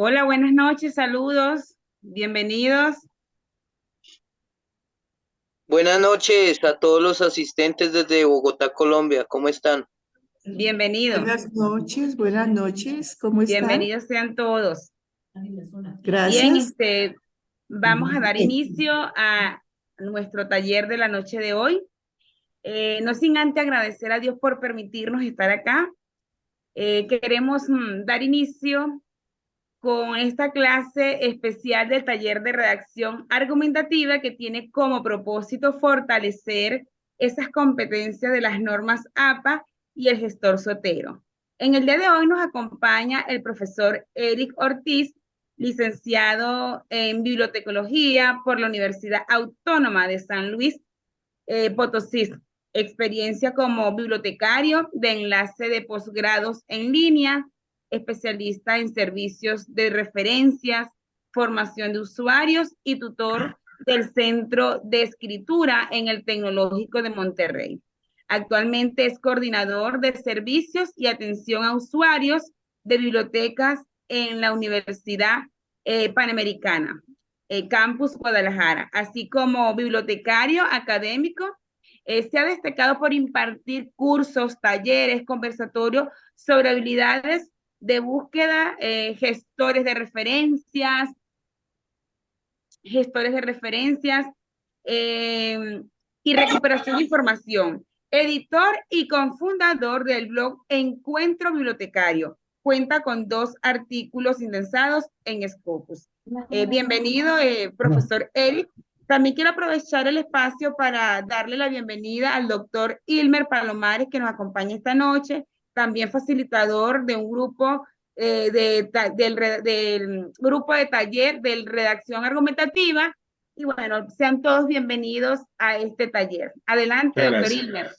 Hola, buenas noches, saludos, bienvenidos, Buenas noches a todos los asistentes desde Bogotá, Colombia. ¿Cómo están? bienvenidos, Buenas noches, ¿cómo está? bienvenidos sean todos. Bien, Gracias. vamos a dar inicio a nuestro taller de la noche de hoy. No sin antes agradecer a Dios por permitirnos estar acá. Queremos dar inicio con esta clase especial del taller de redacción argumentativa que tiene como propósito fortalecer esas competencias de las normas APA y el gestor Sotero. En el día de hoy nos acompaña el profesor Eric Ortiz, licenciado en bibliotecología por la Universidad Autónoma de San Luis Potosí, experiencia como bibliotecario de enlace de posgrados en línea, especialista en servicios de referencias, formación de usuarios y tutor del Centro de Escritura en el Tecnológico de Monterrey. Actualmente es coordinador de servicios y atención a usuarios de bibliotecas en la Universidad Panamericana, Campus Guadalajara, así como bibliotecario académico. Se ha destacado por impartir cursos, talleres, conversatorios sobre habilidades de búsqueda, gestores de referencias eh, y recuperación de información. Editor y cofundador del blog Encuentro Bibliotecario. Cuenta con 2 artículos indexados en Scopus. Bienvenido, profesor Eric. También quiero aprovechar el espacio para darle la bienvenida al doctor Ilmer Palomares, que nos acompaña esta noche, también facilitador de un grupo del grupo de taller de redacción argumentativa. Y bueno, sean todos bienvenidos a este taller. Adelante, Muchas doctor gracias. Ilmer.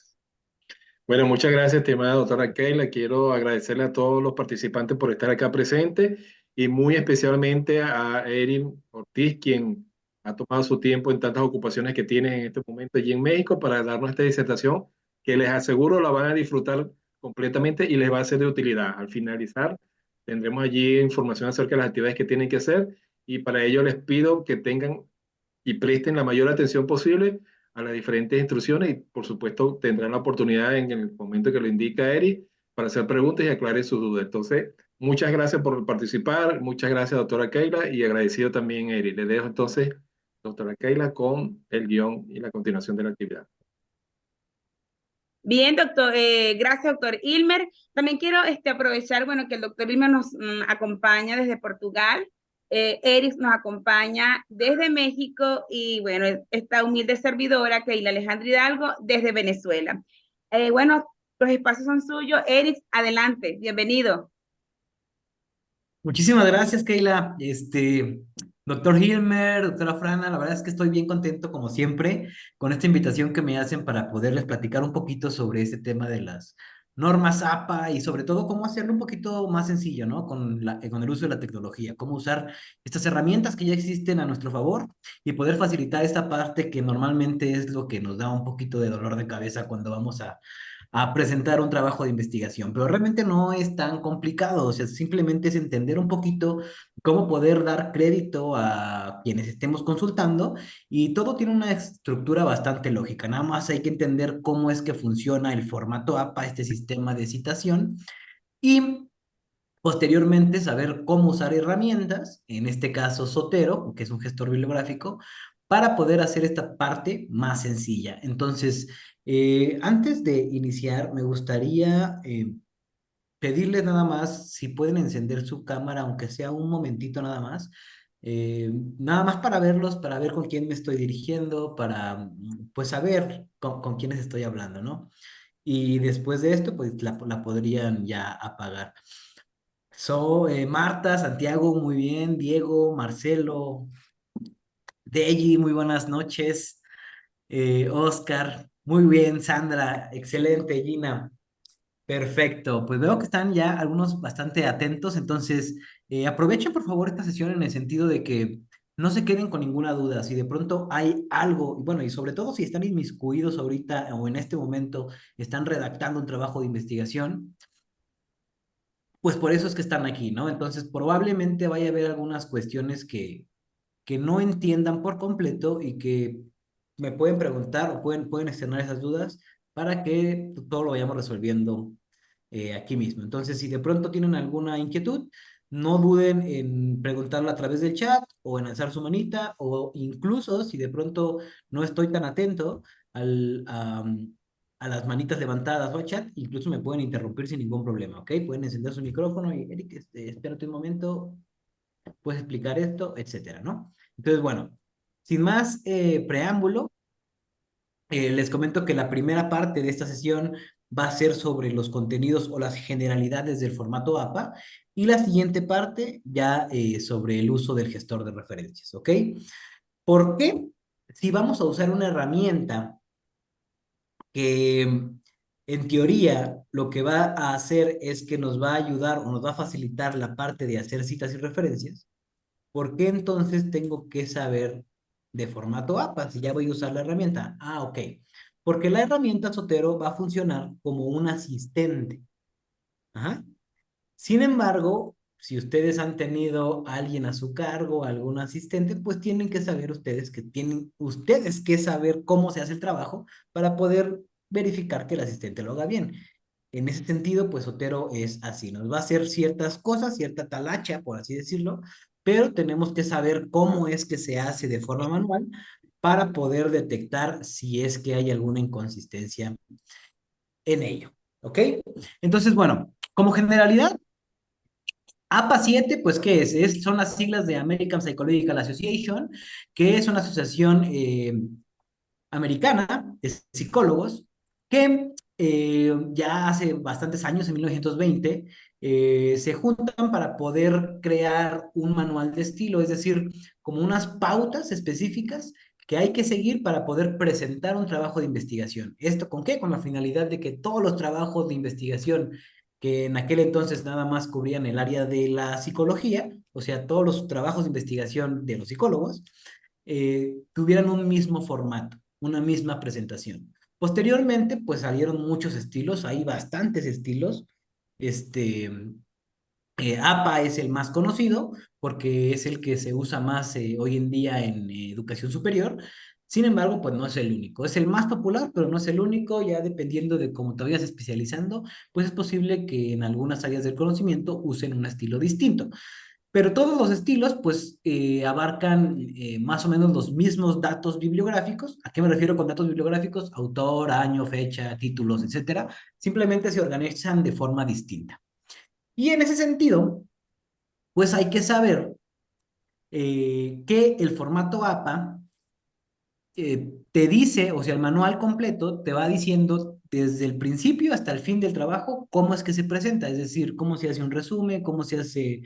Bueno, muchas gracias, estimada doctora Keila. Quiero agradecerle a todos los participantes por estar acá presentes y muy especialmente a Erin Ortiz, quien ha tomado su tiempo en tantas ocupaciones que tiene en este momento allí en México para darnos esta disertación que les aseguro la van a disfrutar completamente y les va a ser de utilidad. Al finalizar, tendremos allí información acerca de las actividades que tienen que hacer y para ello les pido que tengan y presten la mayor atención posible a las diferentes instrucciones y por supuesto tendrán la oportunidad en el momento que lo indica Eri para hacer preguntas y aclarar sus dudas. Entonces, muchas gracias por participar, muchas gracias doctora Keila y agradecido también Eri. Le dejo entonces doctora Keila con el guión y la continuación de la actividad. Bien, doctor, gracias, doctor Ilmer. También quiero aprovechar, bueno, que el doctor Ilmer nos acompaña desde Portugal, Eric nos acompaña desde México y, bueno, esta humilde servidora, Keila Alejandra Hidalgo, desde Venezuela. Bueno, los espacios son suyos. Eric, adelante, bienvenido. Muchísimas gracias, Keila. Doctor Hilmer, doctora Frana, la verdad es que estoy bien contento, como siempre, con esta invitación que me hacen para poderles platicar un poquito sobre este tema de las normas APA y sobre todo cómo hacerlo un poquito más sencillo, ¿no? Con el uso de la tecnología, cómo usar estas herramientas que ya existen a nuestro favor y poder facilitar esta parte que normalmente es lo que nos da un poquito de dolor de cabeza cuando vamos a presentar un trabajo de investigación, pero realmente no es tan complicado, o sea, simplemente es entender un poquito cómo poder dar crédito a quienes estemos consultando y todo tiene una estructura bastante lógica, nada más hay que entender cómo es que funciona el formato APA, este sistema de citación, y posteriormente saber cómo usar herramientas, en este caso Zotero, que es un gestor bibliográfico, para poder hacer esta parte más sencilla. Entonces, antes de iniciar, me gustaría pedirles nada más si pueden encender su cámara, aunque sea un momentito nada más. Nada más para verlos, para ver con quién me estoy dirigiendo, para pues saber con quiénes estoy hablando, ¿no? Y después de esto, pues la podrían ya apagar. Marta, Santiago, muy bien, Diego, Marcelo, Deji, muy buenas noches, Oscar, muy bien, Sandra, excelente, Gina, perfecto, pues veo que están ya algunos bastante atentos, entonces aprovechen por favor esta sesión en el sentido de que no se queden con ninguna duda, si de pronto hay algo, bueno, y sobre todo si están inmiscuidos ahorita o en este momento están redactando un trabajo de investigación, pues por eso es que están aquí, ¿no? Entonces, probablemente vaya a haber algunas cuestiones que no entiendan por completo y que me pueden preguntar o pueden externar esas dudas para que todo lo vayamos resolviendo aquí mismo. Entonces, si de pronto tienen alguna inquietud, no duden en preguntarla a través del chat o en alzar su manita, o incluso si de pronto no estoy tan atento al, a las manitas levantadas o al chat, incluso me pueden interrumpir sin ningún problema, ¿ok? Pueden encender su micrófono y, Eric, espérate un momento, puedes explicar esto, etcétera, ¿no? Entonces, bueno, sin más preámbulo, les comento que la primera parte de esta sesión va a ser sobre los contenidos o las generalidades del formato APA, y la siguiente parte ya sobre el uso del gestor de referencias, ¿ok? ¿Por qué? Si vamos a usar una herramienta que en teoría lo que va a hacer es que nos va a ayudar o nos va a facilitar la parte de hacer citas y referencias, ¿por qué entonces tengo que saber de formato APA si ya voy a usar la herramienta? Ah, ok. Porque la herramienta Zotero va a funcionar como un asistente. Ajá. Sin embargo, si ustedes han tenido a alguien a su cargo, algún asistente, pues tienen que saber ustedes que tienen ustedes que saber cómo se hace el trabajo para poder verificar que el asistente lo haga bien. En ese sentido, pues Zotero es así, nos va a hacer ciertas cosas, cierta talacha, por así decirlo, pero tenemos que saber cómo es que se hace de forma manual para poder detectar si es que hay alguna inconsistencia en ello, ¿ok? Entonces, bueno, como generalidad, APA 7, pues, ¿qué es? Son las siglas de American Psychological Association, que es una asociación americana de psicólogos que ya hace bastantes años, en 1920, se juntan para poder crear un manual de estilo, es decir, como unas pautas específicas que hay que seguir para poder presentar un trabajo de investigación. ¿Esto con qué? Con la finalidad de que todos los trabajos de investigación que en aquel entonces nada más cubrían el área de la psicología, o sea, todos los trabajos de investigación de los psicólogos, tuvieran un mismo formato, una misma presentación. Posteriormente, pues salieron muchos estilos, hay bastantes estilos. Este, APA es el más conocido porque es el que se usa más hoy en día en educación superior. Sin embargo, pues no es el único. Es el más popular, pero no es el único. Ya dependiendo de cómo te vayas especializando, pues es posible que en algunas áreas del conocimiento usen un estilo distinto. Pero todos los estilos, pues, abarcan más o menos los mismos datos bibliográficos. ¿A qué me refiero con datos bibliográficos? Autor, año, fecha, títulos, etcétera. Simplemente se organizan de forma distinta. Y en ese sentido, pues hay que saber que el formato APA te dice, o sea, el manual completo te va diciendo desde el principio hasta el fin del trabajo cómo es que se presenta, es decir, cómo se hace un resumen, cómo se hace,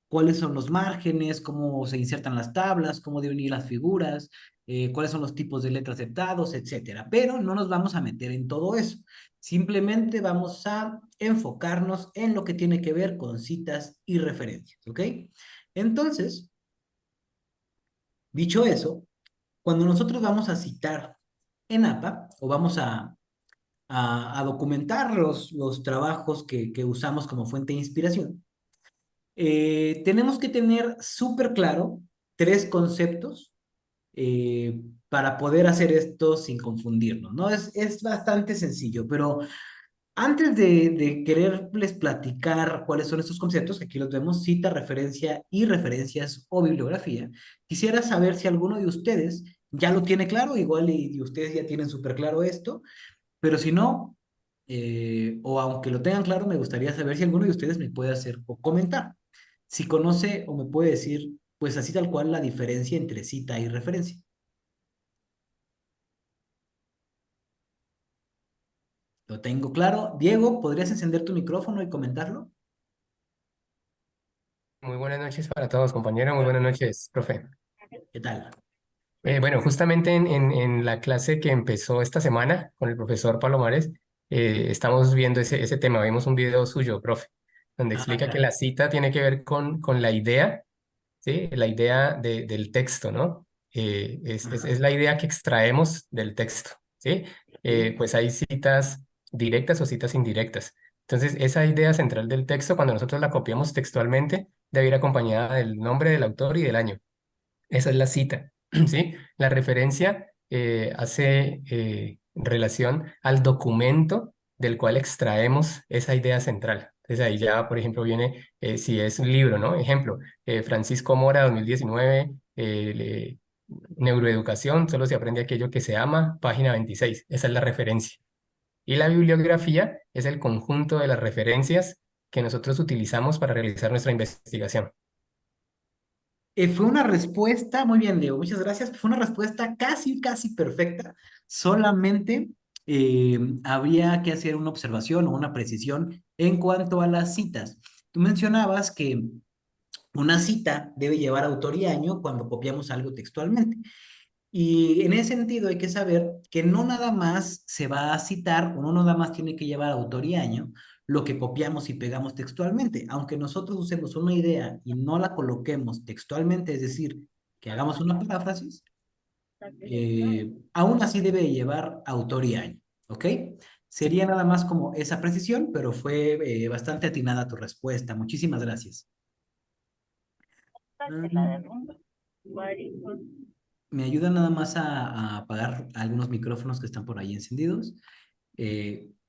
cuáles son los márgenes, cómo se insertan las tablas, cómo deben ir las figuras, cuáles son los tipos de letras aceptados, etcétera. Pero no nos vamos a meter en todo eso. Simplemente vamos a enfocarnos en lo que tiene que ver con citas y referencias, ¿ok? Entonces, dicho eso, cuando nosotros vamos a citar en APA o vamos a documentar los trabajos que usamos como fuente de inspiración, tenemos que tener súper claro tres conceptos para poder hacer esto sin confundirnos, ¿no? Es bastante sencillo, pero antes de quererles platicar cuáles son estos conceptos, aquí los vemos: cita, referencia y referencias o bibliografía. Quisiera saber si alguno de ustedes ya lo tiene claro, igual y ustedes ya tienen súper claro esto, pero si no, o aunque lo tengan claro, me gustaría saber si alguno de ustedes me puede hacer o comentar. Si conoce o me puede decir, pues así tal cual, la diferencia entre cita y referencia. Lo tengo claro. Diego, ¿podrías encender tu micrófono y comentarlo? Muy buenas noches para todos, compañero. Muy buenas noches, profe. ¿Qué tal? Bueno, justamente en la clase que empezó esta semana con el profesor Palomares, estamos viendo ese tema. Vimos un video suyo, profe, donde Ah, explica que ya. la cita tiene que ver con la idea, ¿sí? La idea del texto, ¿no? Es Ajá. la idea que extraemos del texto, ¿sí? Sí. Pues hay citas directas o citas indirectas. Entonces, esa idea central del texto, cuando nosotros la copiamos textualmente, debe ir acompañada del nombre del autor y del año. Esa es la cita, ¿sí? La referencia hace relación al documento del cual extraemos esa idea central. Entonces ahí ya, por ejemplo, viene, si es un libro, ¿no? Ejemplo, Francisco Mora, 2019, Neuroeducación, solo se aprende aquello que se ama, página 26. Esa es la referencia. Y la bibliografía es el conjunto de las referencias que nosotros utilizamos para realizar nuestra investigación. Fue una respuesta, muy bien, Leo, muchas gracias. Fue una respuesta casi, casi perfecta. Solamente habría que hacer una observación o una precisión en cuanto a las citas. Tú mencionabas que una cita debe llevar autor y año cuando copiamos algo textualmente. Y en ese sentido hay que saber que no nada más se va a citar, o no nada más tiene que llevar autor y año lo que copiamos y pegamos textualmente. Aunque nosotros usemos una idea y no la coloquemos textualmente, es decir, que hagamos una paráfrasis, aún así debe llevar autor y año, ¿ok? Sería nada más como esa precisión, pero fue bastante atinada tu respuesta. Muchísimas gracias. Me ayuda nada más a apagar algunos micrófonos que están por ahí encendidos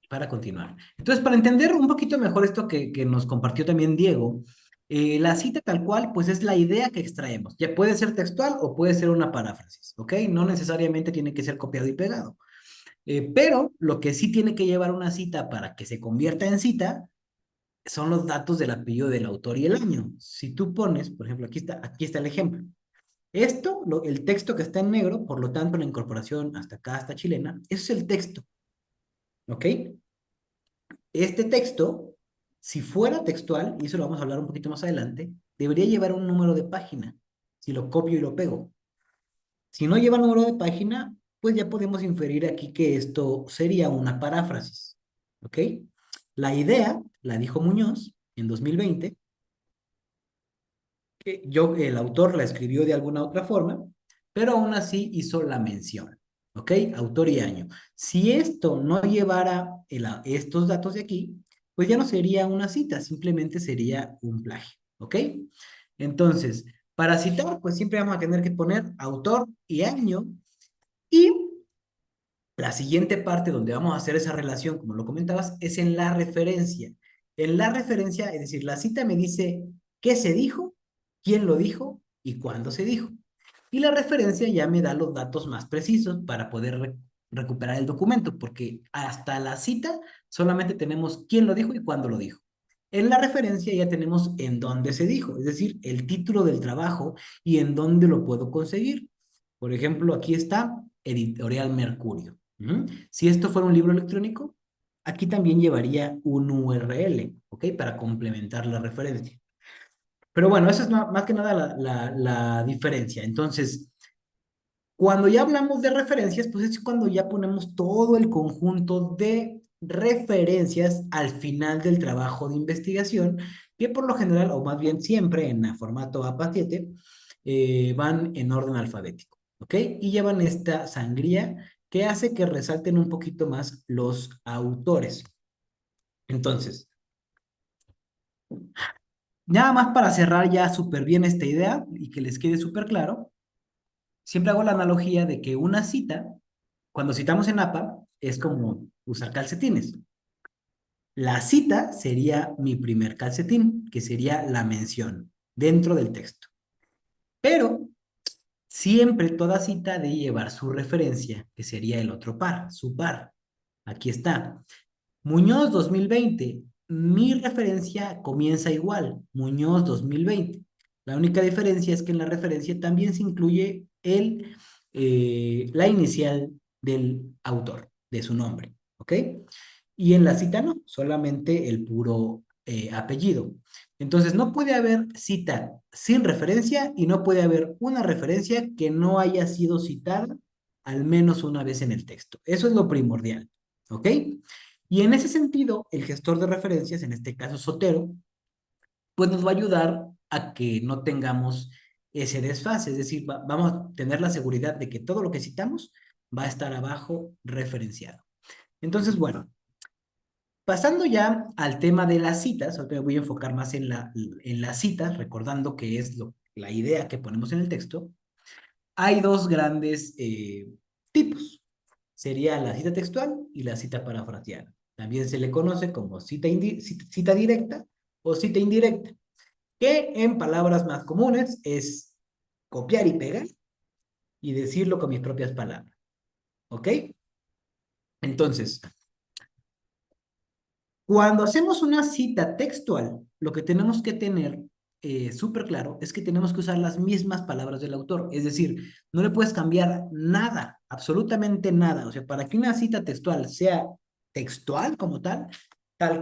para continuar. Entonces, para entender un poquito mejor esto que nos compartió también Diego, la cita tal cual, pues es la idea que extraemos. Ya puede ser textual o puede ser una paráfrasis, ¿ok? No necesariamente tiene que ser copiado y pegado. Pero lo que sí tiene que llevar una cita para que se convierta en cita son los datos del apellido del autor y el año. Si tú pones, por ejemplo, aquí está el ejemplo. Esto, el texto que está en negro, por lo tanto la incorporación hasta acá, hasta chilena, eso es el texto, ¿ok? Este texto, si fuera textual, y eso lo vamos a hablar un poquito más adelante, debería llevar un número de página, si lo copio y lo pego. Si no lleva número de página, pues ya podemos inferir aquí que esto sería una paráfrasis, ¿ok? La idea, la dijo Muñoz en 2020, el autor la escribió de alguna otra forma, pero aún así hizo la mención, ¿ok? Autor y año. Si esto no llevara estos datos de aquí, pues ya no sería una cita, simplemente sería un plagio, ¿ok? Entonces, para citar, pues siempre vamos a tener que poner autor y año, y la siguiente parte donde vamos a hacer esa relación, como lo comentabas, es en la referencia. En la referencia, es decir, la cita me dice qué se dijo, quién lo dijo y cuándo se dijo. Y la referencia ya me da los datos más precisos para poder recuperar el documento, porque hasta la cita solamente tenemos quién lo dijo y cuándo lo dijo. En la referencia ya tenemos en dónde se dijo, es decir, el título del trabajo y en dónde lo puedo conseguir. Por ejemplo, aquí está Editorial Mercurio. Si esto fuera un libro electrónico, aquí también llevaría un URL, ¿ok? Para complementar la referencia. Pero bueno, eso es más que nada la diferencia. Entonces, cuando ya hablamos de referencias, pues es cuando ya ponemos todo el conjunto de referencias al final del trabajo de investigación, que por lo general, o más bien siempre en el formato APA7, van en orden alfabético, ¿ok? Y llevan esta sangría que hace que resalten un poquito más los autores. Entonces, nada más para cerrar ya súper bien esta idea y que les quede súper claro, siempre hago la analogía de que una cita, cuando citamos en APA, es como usar calcetines. La cita sería mi primer calcetín, que sería la mención dentro del texto. Pero siempre toda cita debe llevar su referencia, que sería el otro par, su par. Aquí está. Muñoz 2020. Mi referencia comienza igual, Muñoz 2020. La única diferencia es que en la referencia también se incluye la inicial del autor, de su nombre, ¿ok? Y en la cita no, solamente el puro apellido. Entonces no puede haber cita sin referencia y no puede haber una referencia que no haya sido citada al menos una vez en el texto. Eso es lo primordial, ¿ok? Y en ese sentido, el gestor de referencias, en este caso Zotero, pues nos va a ayudar a que no tengamos ese desfase, es decir, vamos a tener la seguridad de que todo lo que citamos va a estar abajo referenciado. Entonces, bueno, Pasando ya al tema de las citas, ahora me voy a enfocar más en las citas, recordando que es la idea que ponemos en el texto. Hay dos grandes tipos. Sería la cita textual y la cita parafraseada. También se le conoce como cita directa o cita indirecta, que en palabras más comunes es copiar y pegar y decirlo con mis propias palabras. ¿Ok? Entonces, cuando hacemos una cita textual, lo que tenemos que tener súper claro es que tenemos que usar las mismas palabras del autor. Es decir, no le puedes cambiar nada, absolutamente nada. O sea, para que una cita textual sea textual como tal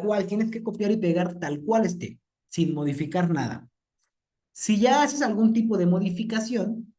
cual, tienes que copiar y pegar tal cual esté, sin modificar nada. Si ya haces algún tipo de modificación,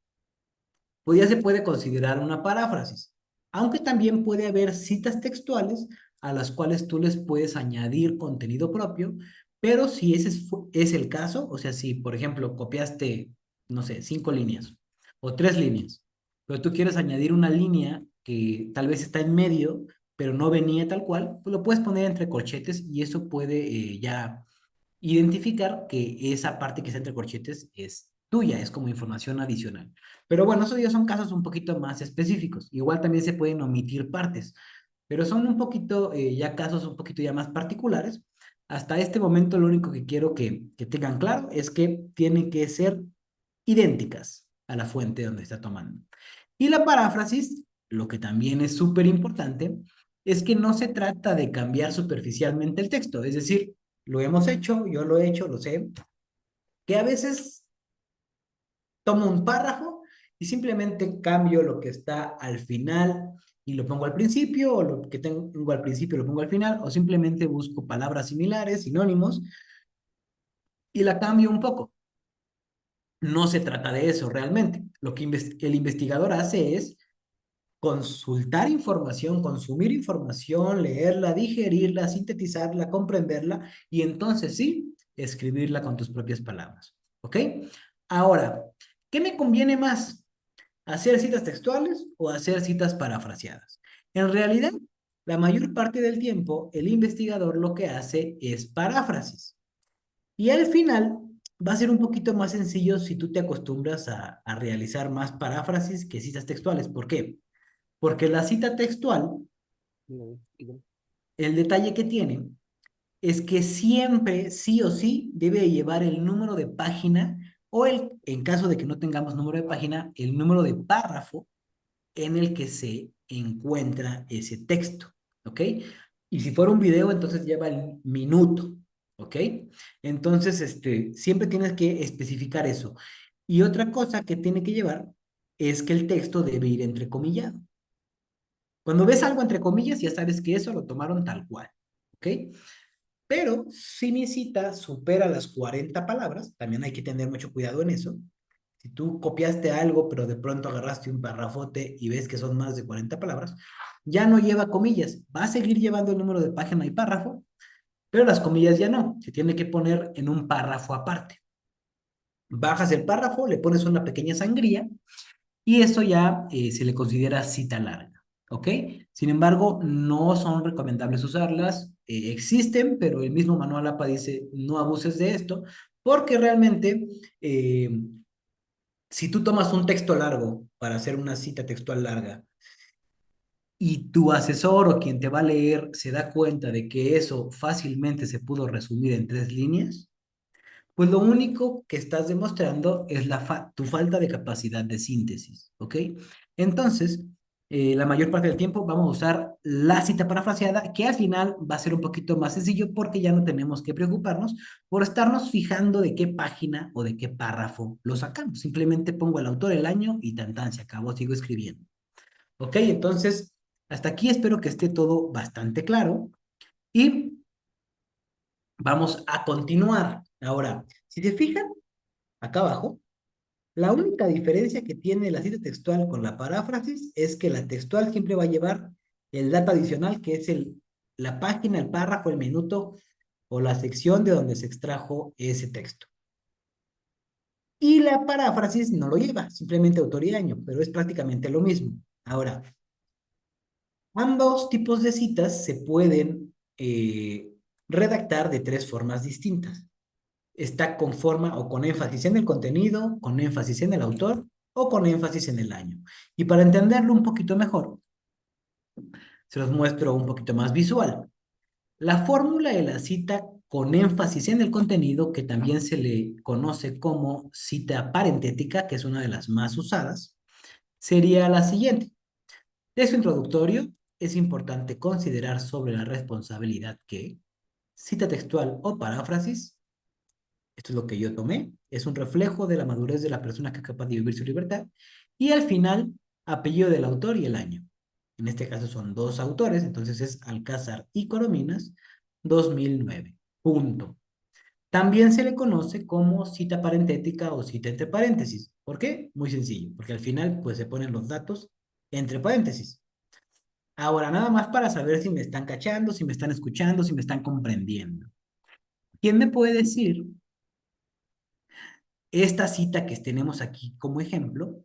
pues ya se puede considerar una paráfrasis, aunque también puede haber citas textuales a las cuales tú les puedes añadir contenido propio, pero si ese es el caso, o sea, si por ejemplo copiaste, no sé, 5 líneas o 3 líneas, pero tú quieres añadir una línea que tal vez está en medio, pero no venía tal cual, pues lo puedes poner entre corchetes y eso puede ya identificar que esa parte que está entre corchetes es tuya, es como información adicional. Pero bueno, esos ya son casos un poquito más específicos. Igual también se pueden omitir partes, pero son un poquito, ya casos un poquito ya más particulares. Hasta este momento lo único que quiero que tengan claro es que tienen que ser idénticas a la fuente donde está tomando. Y la paráfrasis, lo que también es súper importante, es que no se trata de cambiar superficialmente el texto, es decir, lo hemos hecho, yo lo he hecho, lo sé, que a veces tomo un párrafo y simplemente cambio lo que está al final y lo pongo al principio, o lo que tengo al principio lo pongo al final, o simplemente busco palabras similares, sinónimos, y la cambio un poco. No se trata de eso realmente. Lo que el investigador hace es consultar información, consumir información, leerla, digerirla, sintetizarla, comprenderla y entonces sí, escribirla con tus propias palabras. ¿Ok? Ahora, ¿qué me conviene más? ¿Hacer citas textuales o hacer citas parafraseadas? En realidad, la mayor parte del tiempo, el investigador lo que hace es paráfrasis. Y al final va a ser un poquito más sencillo si tú te acostumbras a realizar más paráfrasis que citas textuales. ¿Por qué? Porque la cita textual, el detalle que tiene es que siempre, sí o sí, debe llevar el número de página o en caso de que no tengamos número de página, el número de párrafo en el que se encuentra ese texto, ¿ok? Y si fuera un video, entonces lleva el minuto, ¿ok? Entonces, siempre tienes que especificar eso. Y otra cosa que tiene que llevar es que el texto debe ir entrecomillado. Cuando ves algo entre comillas, ya sabes que eso lo tomaron tal cual, ¿ok? Pero si mi cita supera las 40 palabras, también hay que tener mucho cuidado en eso. Si tú copiaste algo, pero de pronto agarraste un parrafote y ves que son más de 40 palabras, ya no lleva comillas. Va a seguir llevando el número de página y párrafo, pero las comillas ya no. Se tiene que poner en un párrafo aparte. Bajas el párrafo, le pones una pequeña sangría y eso ya se le considera cita larga, ¿ok? Sin embargo, no son recomendables usarlas, existen, pero el mismo manual APA dice no abuses de esto, porque realmente si tú tomas un texto largo para hacer una cita textual larga y tu asesor o quien te va a leer se da cuenta de que eso fácilmente se pudo resumir en 3 líneas, pues lo único que estás demostrando es tu falta de capacidad de síntesis, ¿ok? Entonces, la mayor parte del tiempo vamos a usar la cita parafraseada, que al final va a ser un poquito más sencillo porque ya no tenemos que preocuparnos por estarnos fijando de qué página o de qué párrafo lo sacamos. Simplemente pongo el autor, el año y tan tan, se acabó, sigo escribiendo. ¿Ok? Entonces, hasta aquí espero que esté todo bastante claro y vamos a continuar. Ahora, si te fijan, acá abajo, la única diferencia que tiene la cita textual con la paráfrasis es que la textual siempre va a llevar el dato adicional, que es la página, el párrafo, el minuto o la sección de donde se extrajo ese texto. Y la paráfrasis no lo lleva, simplemente autor y año, pero es prácticamente lo mismo. Ahora, ambos tipos de citas se pueden redactar de 3 formas distintas. Está con forma o con énfasis en el contenido, con énfasis en el autor o con énfasis en el año. Y para entenderlo un poquito mejor, se los muestro un poquito más visual. La fórmula de la cita con énfasis en el contenido, que también se le conoce como cita parentética, que es una de las más usadas, sería la siguiente. Texto introductorio, es importante considerar sobre la responsabilidad que cita textual o paráfrasis, esto es lo que yo tomé, es un reflejo de la madurez de la persona que es capaz de vivir su libertad, y al final, apellido del autor y el año. En este caso son 2 autores, entonces es Alcázar y Corominas, 2009. Punto. También se le conoce como cita parentética o cita entre paréntesis. ¿Por qué? Muy sencillo, porque al final pues se ponen los datos entre paréntesis. Ahora, nada más para saber si me están cachando, si me están escuchando, si me están comprendiendo. ¿Quién me puede decir esta cita que tenemos aquí como ejemplo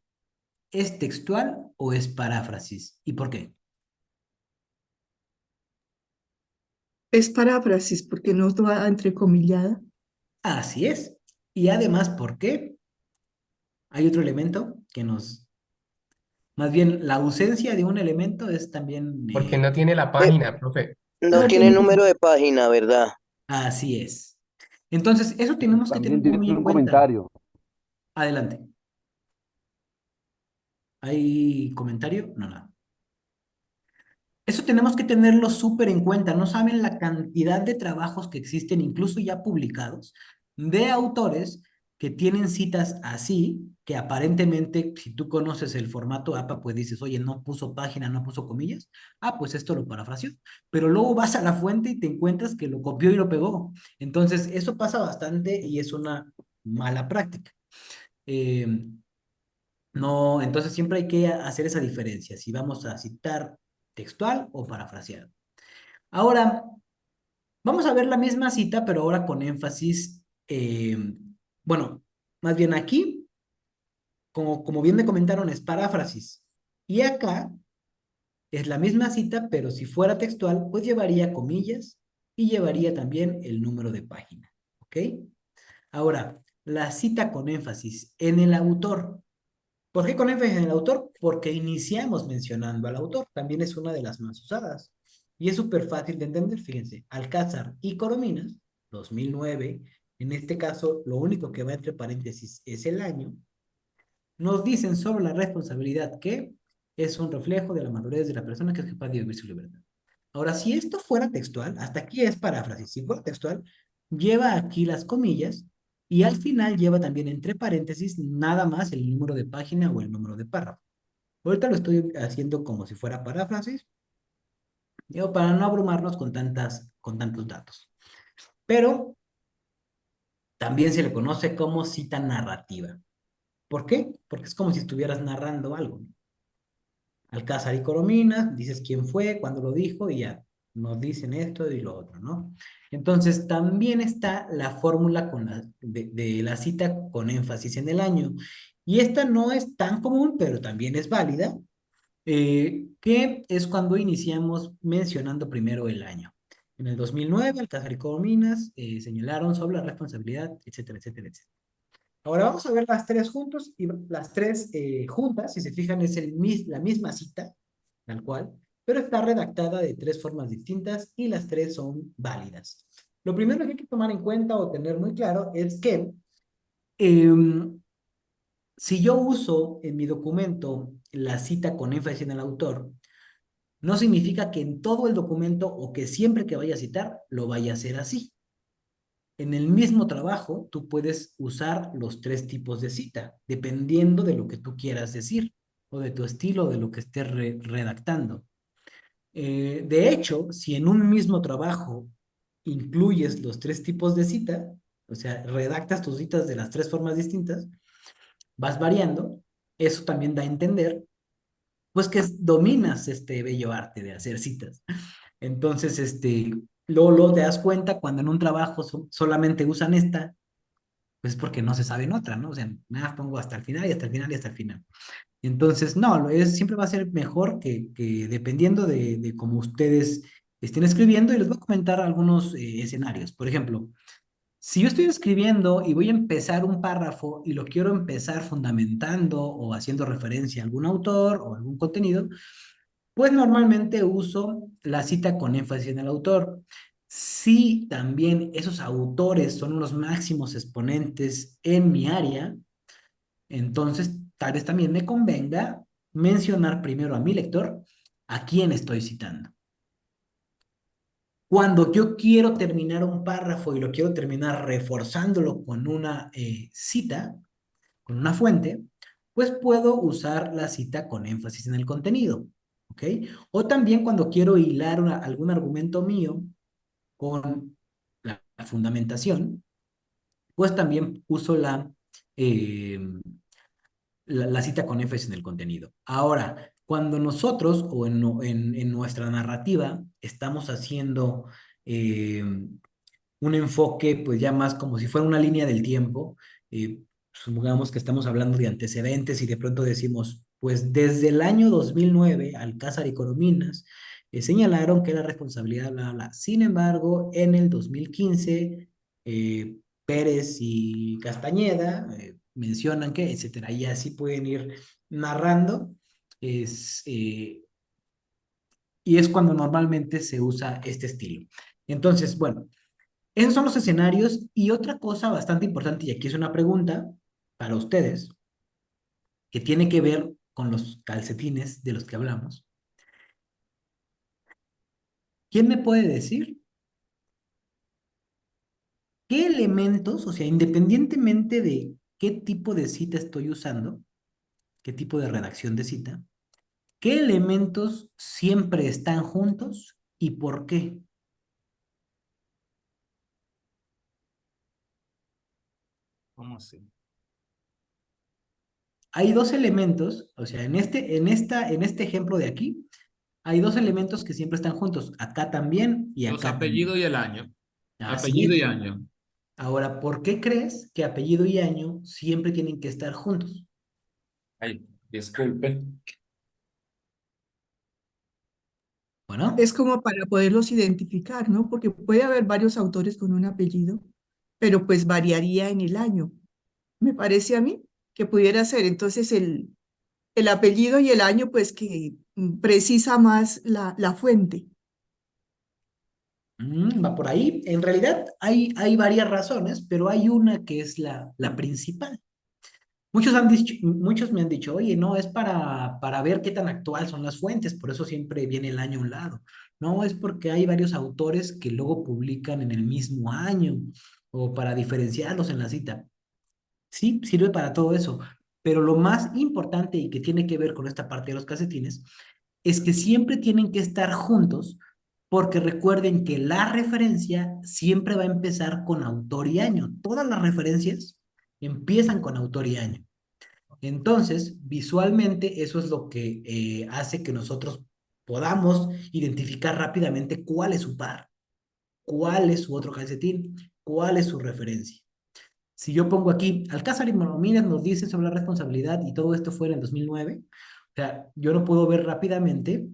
es textual o es paráfrasis? ¿Y por qué? Es paráfrasis porque no va entrecomillada. Así es. Y además, ¿por qué? Hay otro elemento que nos... Más bien, la ausencia de un elemento es también... Porque no tiene la Eh, página, profe. no No tiene tiene. número de página, ¿verdad? Así es. Entonces, eso tenemos que También tenerlo tiene muy en un cuenta. comentario. Adelante. ¿Hay comentario? No, no. Eso tenemos que tenerlo súper en cuenta. No saben la cantidad de trabajos que existen, incluso ya publicados, de autores que tienen citas así, que aparentemente, si tú conoces el formato APA, pues dices, oye, no puso página, no puso comillas. Ah, pues esto lo parafraseó. Pero luego vas a la fuente y te encuentras que lo copió y lo pegó. Entonces, eso pasa bastante y es una mala práctica. Eh, no, entonces siempre hay que hacer esa diferencia, si vamos a citar textual o parafraseado. Ahora, vamos a ver la misma cita, pero ahora con énfasis, bueno, más bien aquí, como bien me comentaron, es paráfrasis. Y acá es la misma cita, pero si fuera textual, pues llevaría comillas y llevaría también el número de página. ¿Ok? Ahora, la cita con énfasis en el autor. ¿Por qué con énfasis en el autor? Porque iniciamos mencionando al autor, también es una de las más usadas. Y es súper fácil de entender, fíjense, Alcázar y Corominas, 2009, en este caso lo único que va entre paréntesis es el año, nos dicen sobre la responsabilidad que es un reflejo de la madurez de la persona que es capaz de vivir su libertad. Ahora, si esto fuera textual, hasta aquí es paráfrasis, si fuera textual, lleva aquí las comillas y al final lleva también entre paréntesis nada más el número de página o el número de párrafo. Ahorita lo estoy haciendo como si fuera paráfrasis, digo, para no abrumarnos con tantos datos. Pero también se le conoce como cita narrativa. ¿Por qué? Porque es como si estuvieras narrando algo. Alcázar y Corominas, dices quién fue, cuándo lo dijo y ya nos dicen esto y lo otro, ¿no? Entonces también está la fórmula de la cita con énfasis en el año. Y esta no es tan común, pero también es válida, que es cuando iniciamos mencionando primero el año. En el 2009, Alcázar y Corominas señalaron sobre la responsabilidad, etcétera, etcétera, etcétera. Ahora vamos a ver las 3 juntos y las 3 juntas, si se fijan es la misma cita, tal cual, pero está redactada de 3 formas distintas y las 3 son válidas. Lo primero que hay que tomar en cuenta o tener muy claro es que si yo uso en mi documento la cita con énfasis en el autor, no significa que en todo el documento o que siempre que vaya a citar lo vaya a hacer así. En el mismo trabajo, tú puedes usar los 3 tipos de cita, dependiendo de lo que tú quieras decir, o de tu estilo, de lo que estés redactando. De hecho, si en un mismo trabajo incluyes los 3 tipos de cita, o sea, redactas tus citas de las 3 formas distintas, vas variando, eso también da a entender, pues que dominas este bello arte de hacer citas. Entonces, luego te das cuenta cuando en un trabajo solamente usan esta, pues es porque no se sabe en otra, ¿no? O sea, nada, pongo hasta el final y hasta el final y hasta el final. Entonces, no, siempre va a ser mejor que dependiendo de cómo ustedes estén escribiendo y les voy a comentar algunos escenarios. Por ejemplo, si yo estoy escribiendo y voy a empezar un párrafo y lo quiero empezar fundamentando o haciendo referencia a algún autor o algún contenido, pues normalmente uso la cita con énfasis en el autor. Si también esos autores son los máximos exponentes en mi área, entonces tal vez también me convenga mencionar primero a mi lector a quién estoy citando. Cuando yo quiero terminar un párrafo y lo quiero terminar reforzándolo con una cita, con una fuente, pues puedo usar la cita con énfasis en el contenido, ¿ok? O también cuando quiero hilar algún argumento mío con la fundamentación, pues también uso eh, la cita con énfasis en el contenido. Ahora, cuando nosotros o en nuestra narrativa estamos haciendo un enfoque pues ya más como si fuera una línea del tiempo, supongamos que estamos hablando de antecedentes y de pronto decimos, pues desde el año 2009 Alcázar y Corominas señalaron que la responsabilidad, bla, bla, bla. Sin embargo, en el 2015, Pérez y Castañeda mencionan que, etcétera, y así pueden ir narrando, es, y es cuando normalmente se usa este estilo. Entonces, bueno, esos son los escenarios y otra cosa bastante importante, y aquí es una pregunta para ustedes, que tiene que ver con los calcetines de los que hablamos. ¿Quién me puede decir qué elementos, o sea, independientemente de qué tipo de cita estoy usando, qué tipo de redacción de cita, qué elementos siempre están juntos y por qué? ¿Cómo así? Hay dos elementos, o sea, en este ejemplo de aquí, hay dos elementos que siempre están juntos, acá también y Los acá también. apellidos y el año. Así Apellido es. y año. Ahora, ¿por qué crees que apellido y año siempre tienen que estar juntos? Ay, disculpe. Bueno, Es como para poderlos identificar, ¿no? Porque puede haber varios autores con un apellido, pero pues variaría en el año. Me parece a mí que pudiera ser. Entonces el apellido y el año, pues que precisa más la fuente. va por ahí. En realidad hay varias razones, pero hay una que es la principal. Muchos me han dicho, oye, no, es para ver qué tan actual son las fuentes, por eso siempre viene el año a un lado. No, es porque hay varios autores que luego publican en el mismo año o para diferenciarlos en la cita. Sí, sirve para todo eso, pero lo más importante y que tiene que ver con esta parte de los calcetines es que siempre tienen que estar juntos porque recuerden que la referencia siempre va a empezar con autor y año. Todas las referencias empiezan con autor y año. Entonces, visualmente, eso es lo que hace que nosotros podamos identificar rápidamente cuál es su par, cuál es su otro calcetín, cuál es su referencia. Si yo pongo aquí, Alcázar y Maromínez nos dicen sobre la responsabilidad y todo esto fue en el 2009, o sea, yo no puedo ver rápidamente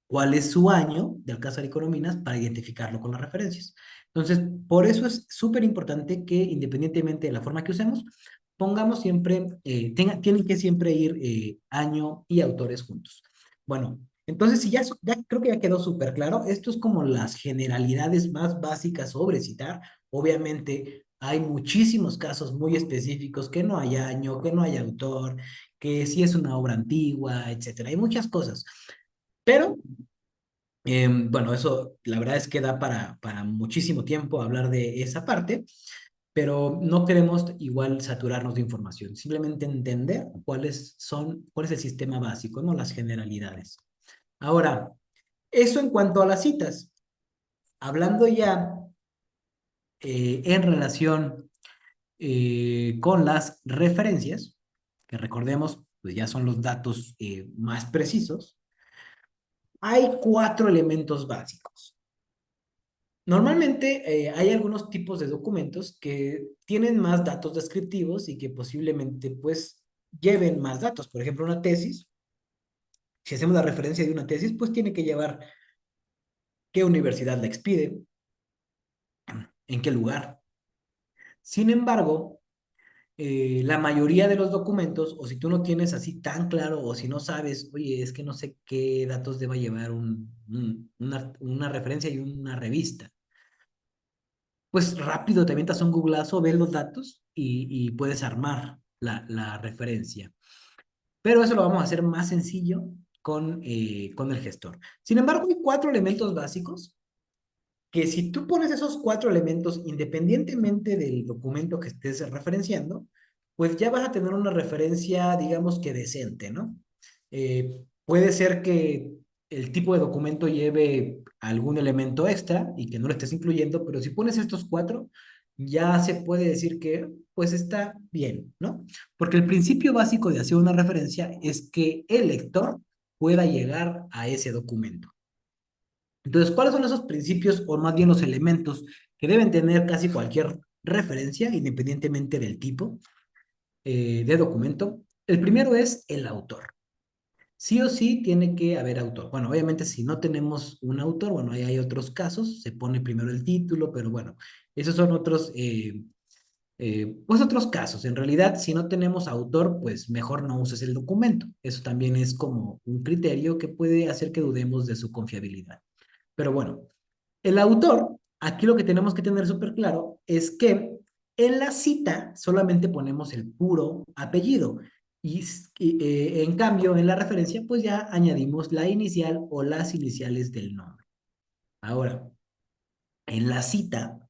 cuál es su año de Alcázar y Corominas para identificarlo con las referencias. Entonces, por eso es súper importante que independientemente de la forma que usemos, pongamos siempre, tienen que siempre ir año y autores juntos. Bueno, entonces si ya creo que ya quedó súper claro, esto es como las generalidades más básicas sobre citar. Obviamente hay muchísimos casos muy específicos que no hay año, que no hay autor, que si es una obra antigua, etcétera. Hay muchas cosas. Pero, bueno, eso la verdad es que da para muchísimo tiempo hablar de esa parte, pero no queremos igual saturarnos de información, simplemente entender cuál es el sistema básico, ¿no? Las generalidades. Ahora, eso en cuanto a las citas. Hablando ya en relación con las referencias, que recordemos, pues ya son los datos más precisos, hay cuatro elementos básicos. Normalmente hay algunos tipos de documentos que tienen más datos descriptivos y que posiblemente pues lleven más datos. Por ejemplo, una tesis, si hacemos la referencia de una tesis, pues tiene que llevar qué universidad la expide, en qué lugar. Sin embargo, la mayoría de los documentos, o si tú no tienes así tan claro, o si no sabes, oye, es que no sé qué datos deba llevar una referencia y una revista, pues rápido te avientas un googlazo, ves los datos y puedes armar la referencia. Pero eso lo vamos a hacer más sencillo con el gestor. Sin embargo, hay 4 elementos básicos que si tú pones esos 4 elementos independientemente del documento que estés referenciando, pues ya vas a tener una referencia, digamos que decente, ¿no? Puede ser que el tipo de documento lleve algún elemento extra y que no lo estés incluyendo, pero si pones estos 4, ya se puede decir que pues está bien, ¿no? Porque el principio básico de hacer una referencia es que el lector pueda llegar a ese documento. Entonces, ¿cuáles son esos principios o más bien los elementos que deben tener casi cualquier referencia, independientemente del tipo de documento? El primero es el autor. Sí o sí tiene que haber autor. Bueno, obviamente si no tenemos un autor, bueno, ahí hay otros casos, se pone primero el título, pero bueno, esos son pues otros casos. En realidad, si no tenemos autor, pues mejor no uses el documento. Eso también es como un criterio que puede hacer que dudemos de su confiabilidad. Pero bueno, el autor, aquí lo que tenemos que tener súper claro es que en la cita solamente ponemos el puro apellido y en cambio en la referencia pues ya añadimos la inicial o las iniciales del nombre. Ahora, en la cita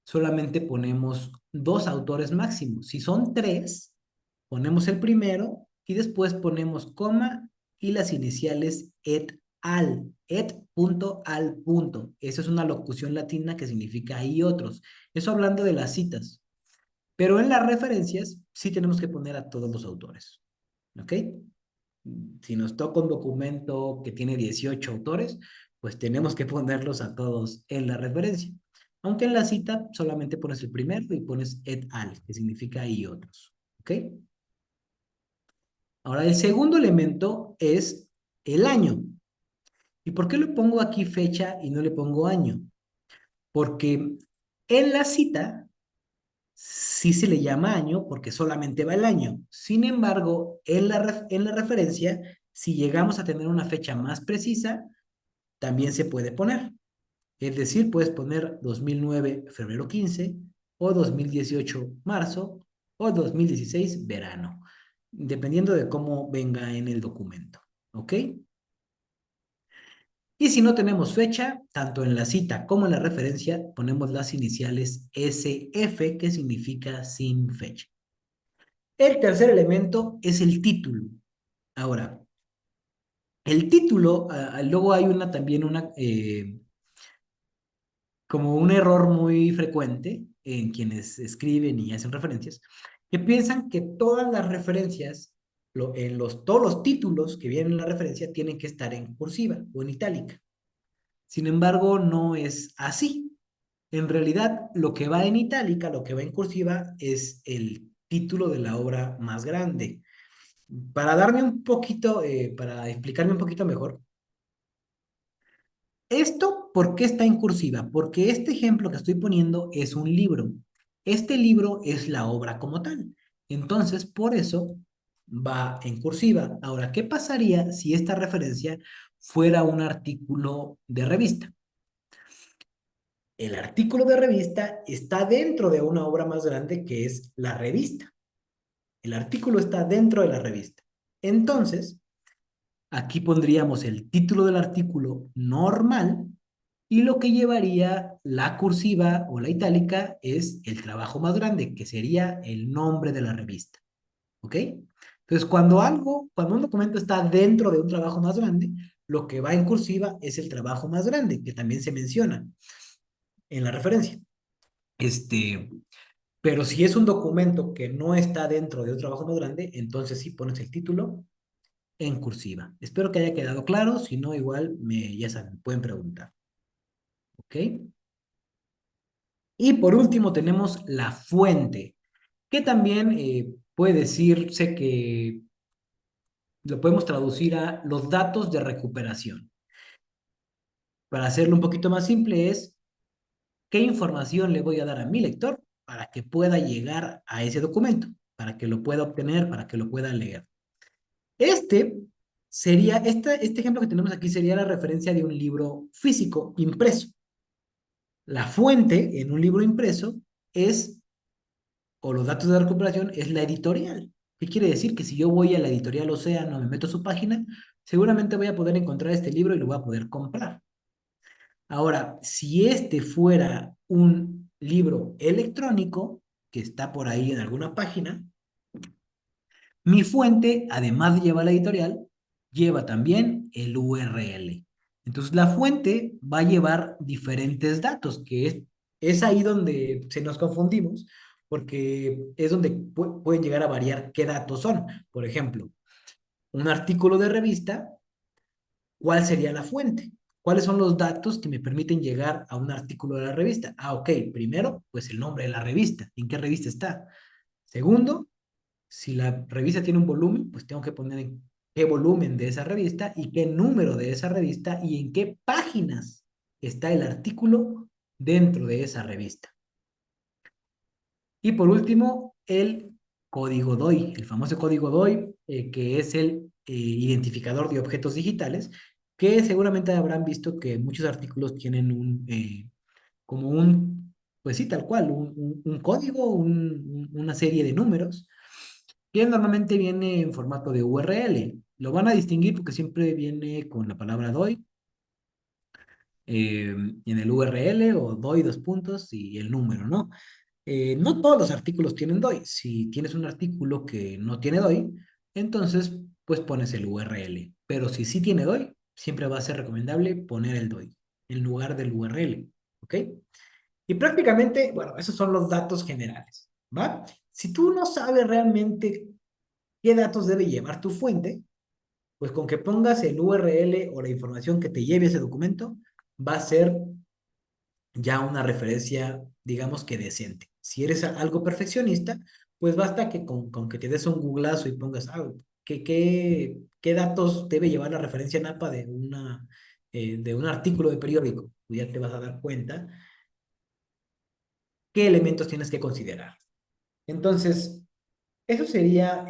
solamente ponemos 2 autores máximos. Si son 3, ponemos el primero y después ponemos coma y las iniciales et al, et punto al punto. Eso es una locución latina que significa y otros. Eso hablando de las citas. Pero en las referencias sí tenemos que poner a todos los autores. ¿Ok? Si nos toca un documento que tiene 18 autores, pues tenemos que ponerlos a todos en la referencia. Aunque en la cita solamente pones el primero y pones et al, que significa y otros. ¿Ok? Ahora, el segundo elemento es el año. ¿Y por qué le pongo aquí fecha y no le pongo año? Porque en la cita sí se le llama año porque solamente va el año. Sin embargo, en la referencia, si llegamos a tener una fecha más precisa, también se puede poner. Es decir, puedes poner 2009, febrero 15, o 2018, marzo, o 2016, verano, dependiendo de cómo venga en el documento. ¿Ok? Y si no tenemos fecha, tanto en la cita como en la referencia, ponemos las iniciales SF, que significa sin fecha. El tercer elemento es el título. Ahora, el título, luego hay también como un error muy frecuente en quienes escriben y hacen referencias, que piensan que todas las referencias, todos los títulos que vienen en la referencia tienen que estar en cursiva o en itálica. Sin embargo, no es así. En realidad, lo que va en itálica, lo que va en cursiva, es el título de la obra más grande. Para explicarme un poquito mejor, ¿esto por qué está en cursiva? Porque este ejemplo que estoy poniendo es un libro. Este libro es la obra como tal. Entonces, por eso va en cursiva. Ahora, ¿qué pasaría si esta referencia fuera un artículo de revista? El artículo de revista está dentro de una obra más grande que es la revista. El artículo está dentro de la revista. Entonces, aquí pondríamos el título del artículo normal y lo que llevaría la cursiva o la itálica es el trabajo más grande, que sería el nombre de la revista. ¿Ok? Entonces, cuando un documento está dentro de un trabajo más grande, lo que va en cursiva es el trabajo más grande, que también se menciona en la referencia. Pero si es un documento que no está dentro de un trabajo más grande, entonces sí pones el título en cursiva. Espero que haya quedado claro, si no, igual ya saben, pueden preguntar. ¿Ok? Y por último tenemos la fuente, que también puede decirse que lo podemos traducir a los datos de recuperación. para hacerlo un poquito más simple, es qué información le voy a dar a mi lector para que pueda llegar a ese documento, para que lo pueda obtener, para que lo pueda leer. Este ejemplo que tenemos aquí sería la referencia de un libro físico impreso. La fuente en un libro impreso es, o los datos de recuperación, es la editorial. ¿Qué quiere decir? Que si yo voy a la editorial Océano, me meto a su página, seguramente voy a poder encontrar este libro y lo voy a poder comprar. Ahora, si este fuera un libro electrónico, que está por ahí en alguna página, mi fuente, además de llevar la editorial, lleva también el URL. Entonces, la fuente va a llevar diferentes datos, es ahí donde se nos confundimos, porque es donde pueden llegar a variar qué datos son. Por ejemplo, un artículo de revista, ¿cuál sería la fuente? ¿Cuáles son los datos que me permiten llegar a un artículo de la revista? Ah, ok, primero, pues el nombre de la revista, ¿en qué revista está? Segundo, si la revista tiene un volumen, pues tengo que poner en qué volumen de esa revista y qué número de esa revista y en qué páginas está el artículo dentro de esa revista. Y por último, el código DOI, el famoso código DOI, que es el identificador de objetos digitales, que seguramente habrán visto que muchos artículos tienen como un, pues sí, tal cual, un código, una serie de números que normalmente viene en formato de URL. Lo van a distinguir porque siempre viene con la palabra DOI en el URL o DOI dos puntos y el número, ¿no? No todos los artículos tienen DOI. Si tienes un artículo que no tiene DOI, entonces pues pones el URL. Pero si sí tiene DOI, siempre va a ser recomendable poner el DOI en lugar del URL, ¿ok? Y prácticamente, bueno, esos son los datos generales, ¿va? Si tú no sabes realmente qué datos debe llevar tu fuente, pues con que pongas el URL o la información que te lleve ese documento, va a ser ya una referencia, digamos que decente. Si eres algo perfeccionista, pues basta que con que te des un googlazo y pongas, ¿qué datos debe llevar la referencia NAPA de un artículo de periódico? Pues ya te vas a dar cuenta qué elementos tienes que considerar. Entonces, eso sería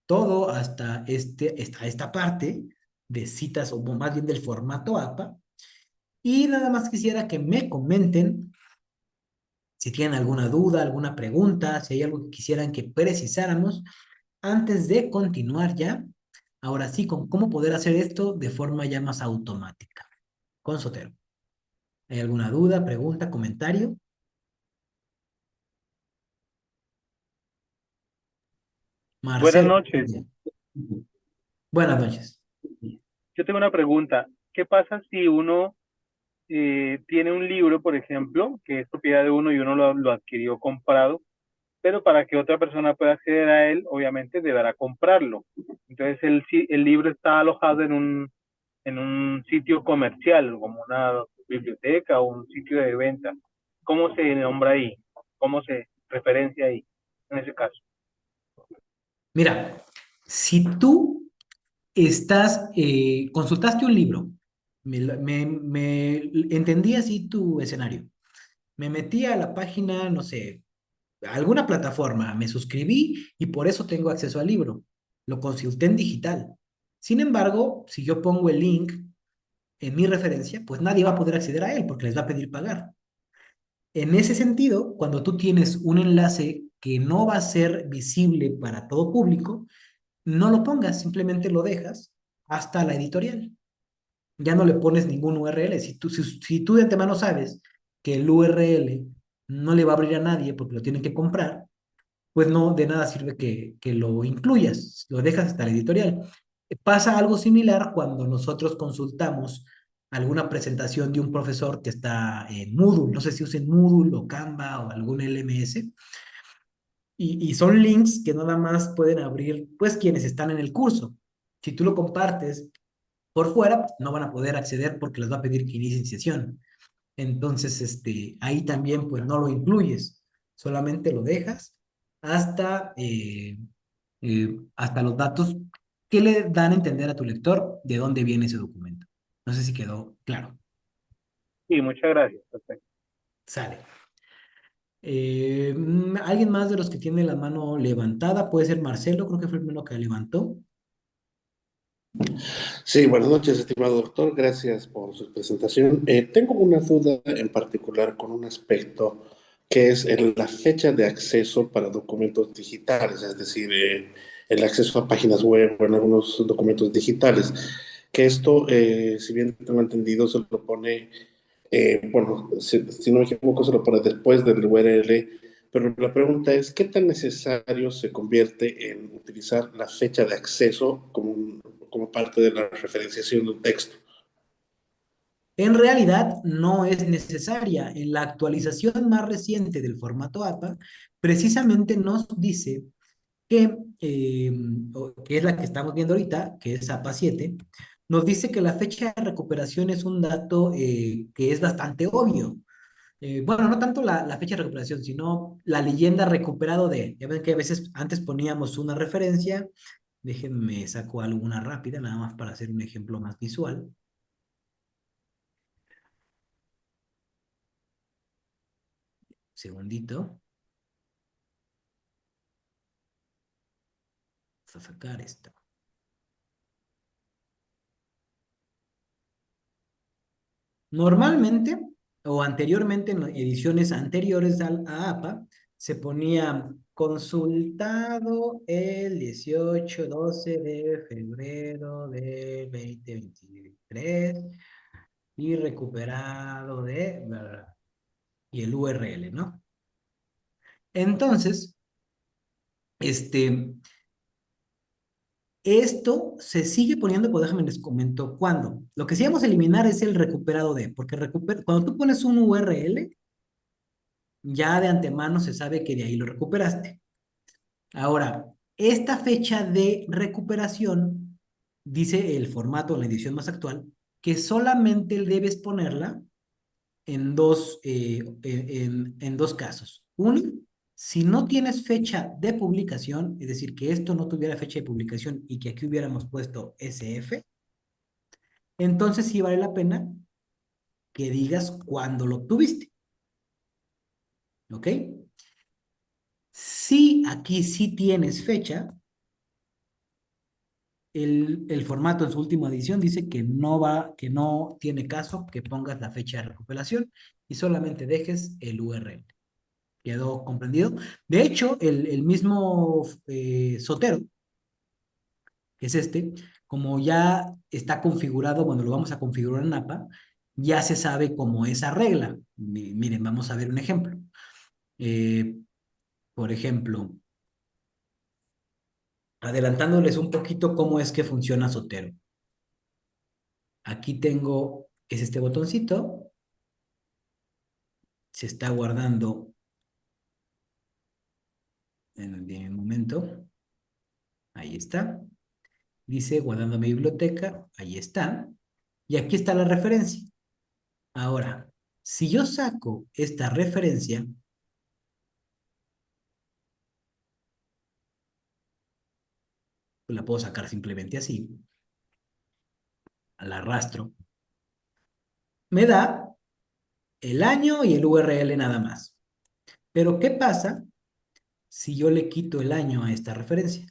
todo hasta esta parte de citas, o más bien del formato APA. Y nada más quisiera que me comenten si tienen alguna duda, alguna pregunta, si hay algo que quisieran que precisáramos antes de continuar ya. Ahora sí, con cómo poder hacer esto de forma ya más automática. Con Sotero. ¿Hay alguna duda, pregunta, comentario? Buenas Marcelo. noches. Buenas noches. Yo tengo una pregunta. ¿Qué pasa si uno tiene un libro, por ejemplo, que es propiedad de uno y uno lo adquirió comprado, pero para que otra persona pueda acceder a él, obviamente deberá comprarlo? Entonces el libro está alojado en un sitio comercial, como una biblioteca o un sitio de venta. ¿Cómo se nombra ahí? ¿Cómo se referencia ahí, en ese caso? Mira, si tú consultaste un libro, me entendí así tu escenario. Me metí a la página, no sé, alguna plataforma, me suscribí y por eso tengo acceso al libro. Lo consulté en digital. Sin embargo, si yo pongo el link en mi referencia, pues nadie va a poder acceder a él porque les va a pedir pagar. En ese sentido, cuando tú tienes un enlace que no va a ser visible para todo público, no lo pongas, simplemente lo dejas hasta la editorial. Ya no le pones ningún URL. Si tú de antemano sabes que el URL no le va a abrir a nadie porque lo tienen que comprar, pues no, de nada sirve que lo incluyas, lo dejas hasta la editorial. Pasa algo similar cuando nosotros consultamos alguna presentación de un profesor que está en Moodle, no sé si usen Moodle o Canva o algún LMS, y son links que nada más pueden abrir pues quienes están en el curso. Si tú lo compartes por fuera, pues, no van a poder acceder porque les va a pedir que inicien sesión. Entonces, ahí también pues no lo incluyes, solamente lo dejas hasta, hasta los datos que le dan a entender a tu lector de dónde viene ese documento. No sé si quedó claro. Sí, muchas gracias. Perfecto. Sale. ¿Alguien más de los que tiene la mano levantada? Puede ser Marcelo, creo que fue el primero que levantó. Sí, buenas noches, estimado doctor. Gracias por su presentación. Tengo una duda en particular con un aspecto que es la fecha de acceso para documentos digitales, es decir, el acceso a páginas web o en algunos documentos digitales. Que esto, si bien tengo entendido, se lo pone, bueno, si no me equivoco, se lo pone después del URL, pero la pregunta es, ¿qué tan necesario se convierte en utilizar la fecha de acceso como parte de la referenciación de un texto? En realidad no es necesaria. En la actualización más reciente del formato APA, precisamente nos dice que es la que estamos viendo ahorita, que es APA 7, nos dice que la fecha de recuperación es un dato que es bastante obvio. Bueno, no tanto la fecha de recuperación, sino la leyenda recuperado de. Ya ven que a veces antes poníamos una referencia. Déjenme saco alguna rápida, nada más para hacer un ejemplo más visual. Segundito. Vamos a sacar esto. Normalmente, o anteriormente, en ediciones anteriores a APA, se ponía consultado el 18-12 de febrero de 2023 y recuperado de, y el URL, ¿no? Entonces, este, esto se sigue poniendo, pues déjame les comento cuándo. Lo que sí vamos a eliminar es el recuperado de, porque cuando tú pones un URL, ya de antemano se sabe que de ahí lo recuperaste. Ahora, esta fecha de recuperación, dice el formato en la edición más actual, que solamente debes ponerla en dos casos. Uno, si no tienes fecha de publicación, es decir, que esto no tuviera fecha de publicación y que aquí hubiéramos puesto SF, entonces sí vale la pena que digas cuándo lo obtuviste. ¿Ok? Si aquí sí tienes fecha, el formato en su última edición dice que no tiene caso que pongas la fecha de recuperación y solamente dejes el URL. ¿Quedó comprendido? De hecho, el mismo Sotero, que es este, como ya está configurado, bueno, lo vamos a configurar en APA, ya se sabe cómo esa regla. Miren, vamos a ver un ejemplo. Eh, por ejemplo, adelantándoles un poquito cómo es que funciona Sotero. Aquí tengo, es este botoncito, se está guardando en el momento, ahí está, dice guardando mi biblioteca, ahí está, y aquí está la referencia. Ahora, si yo saco esta referencia, pues la puedo sacar simplemente así, la arrastro, me da el año y el URL nada más. Pero ¿qué pasa si yo le quito el año a esta referencia?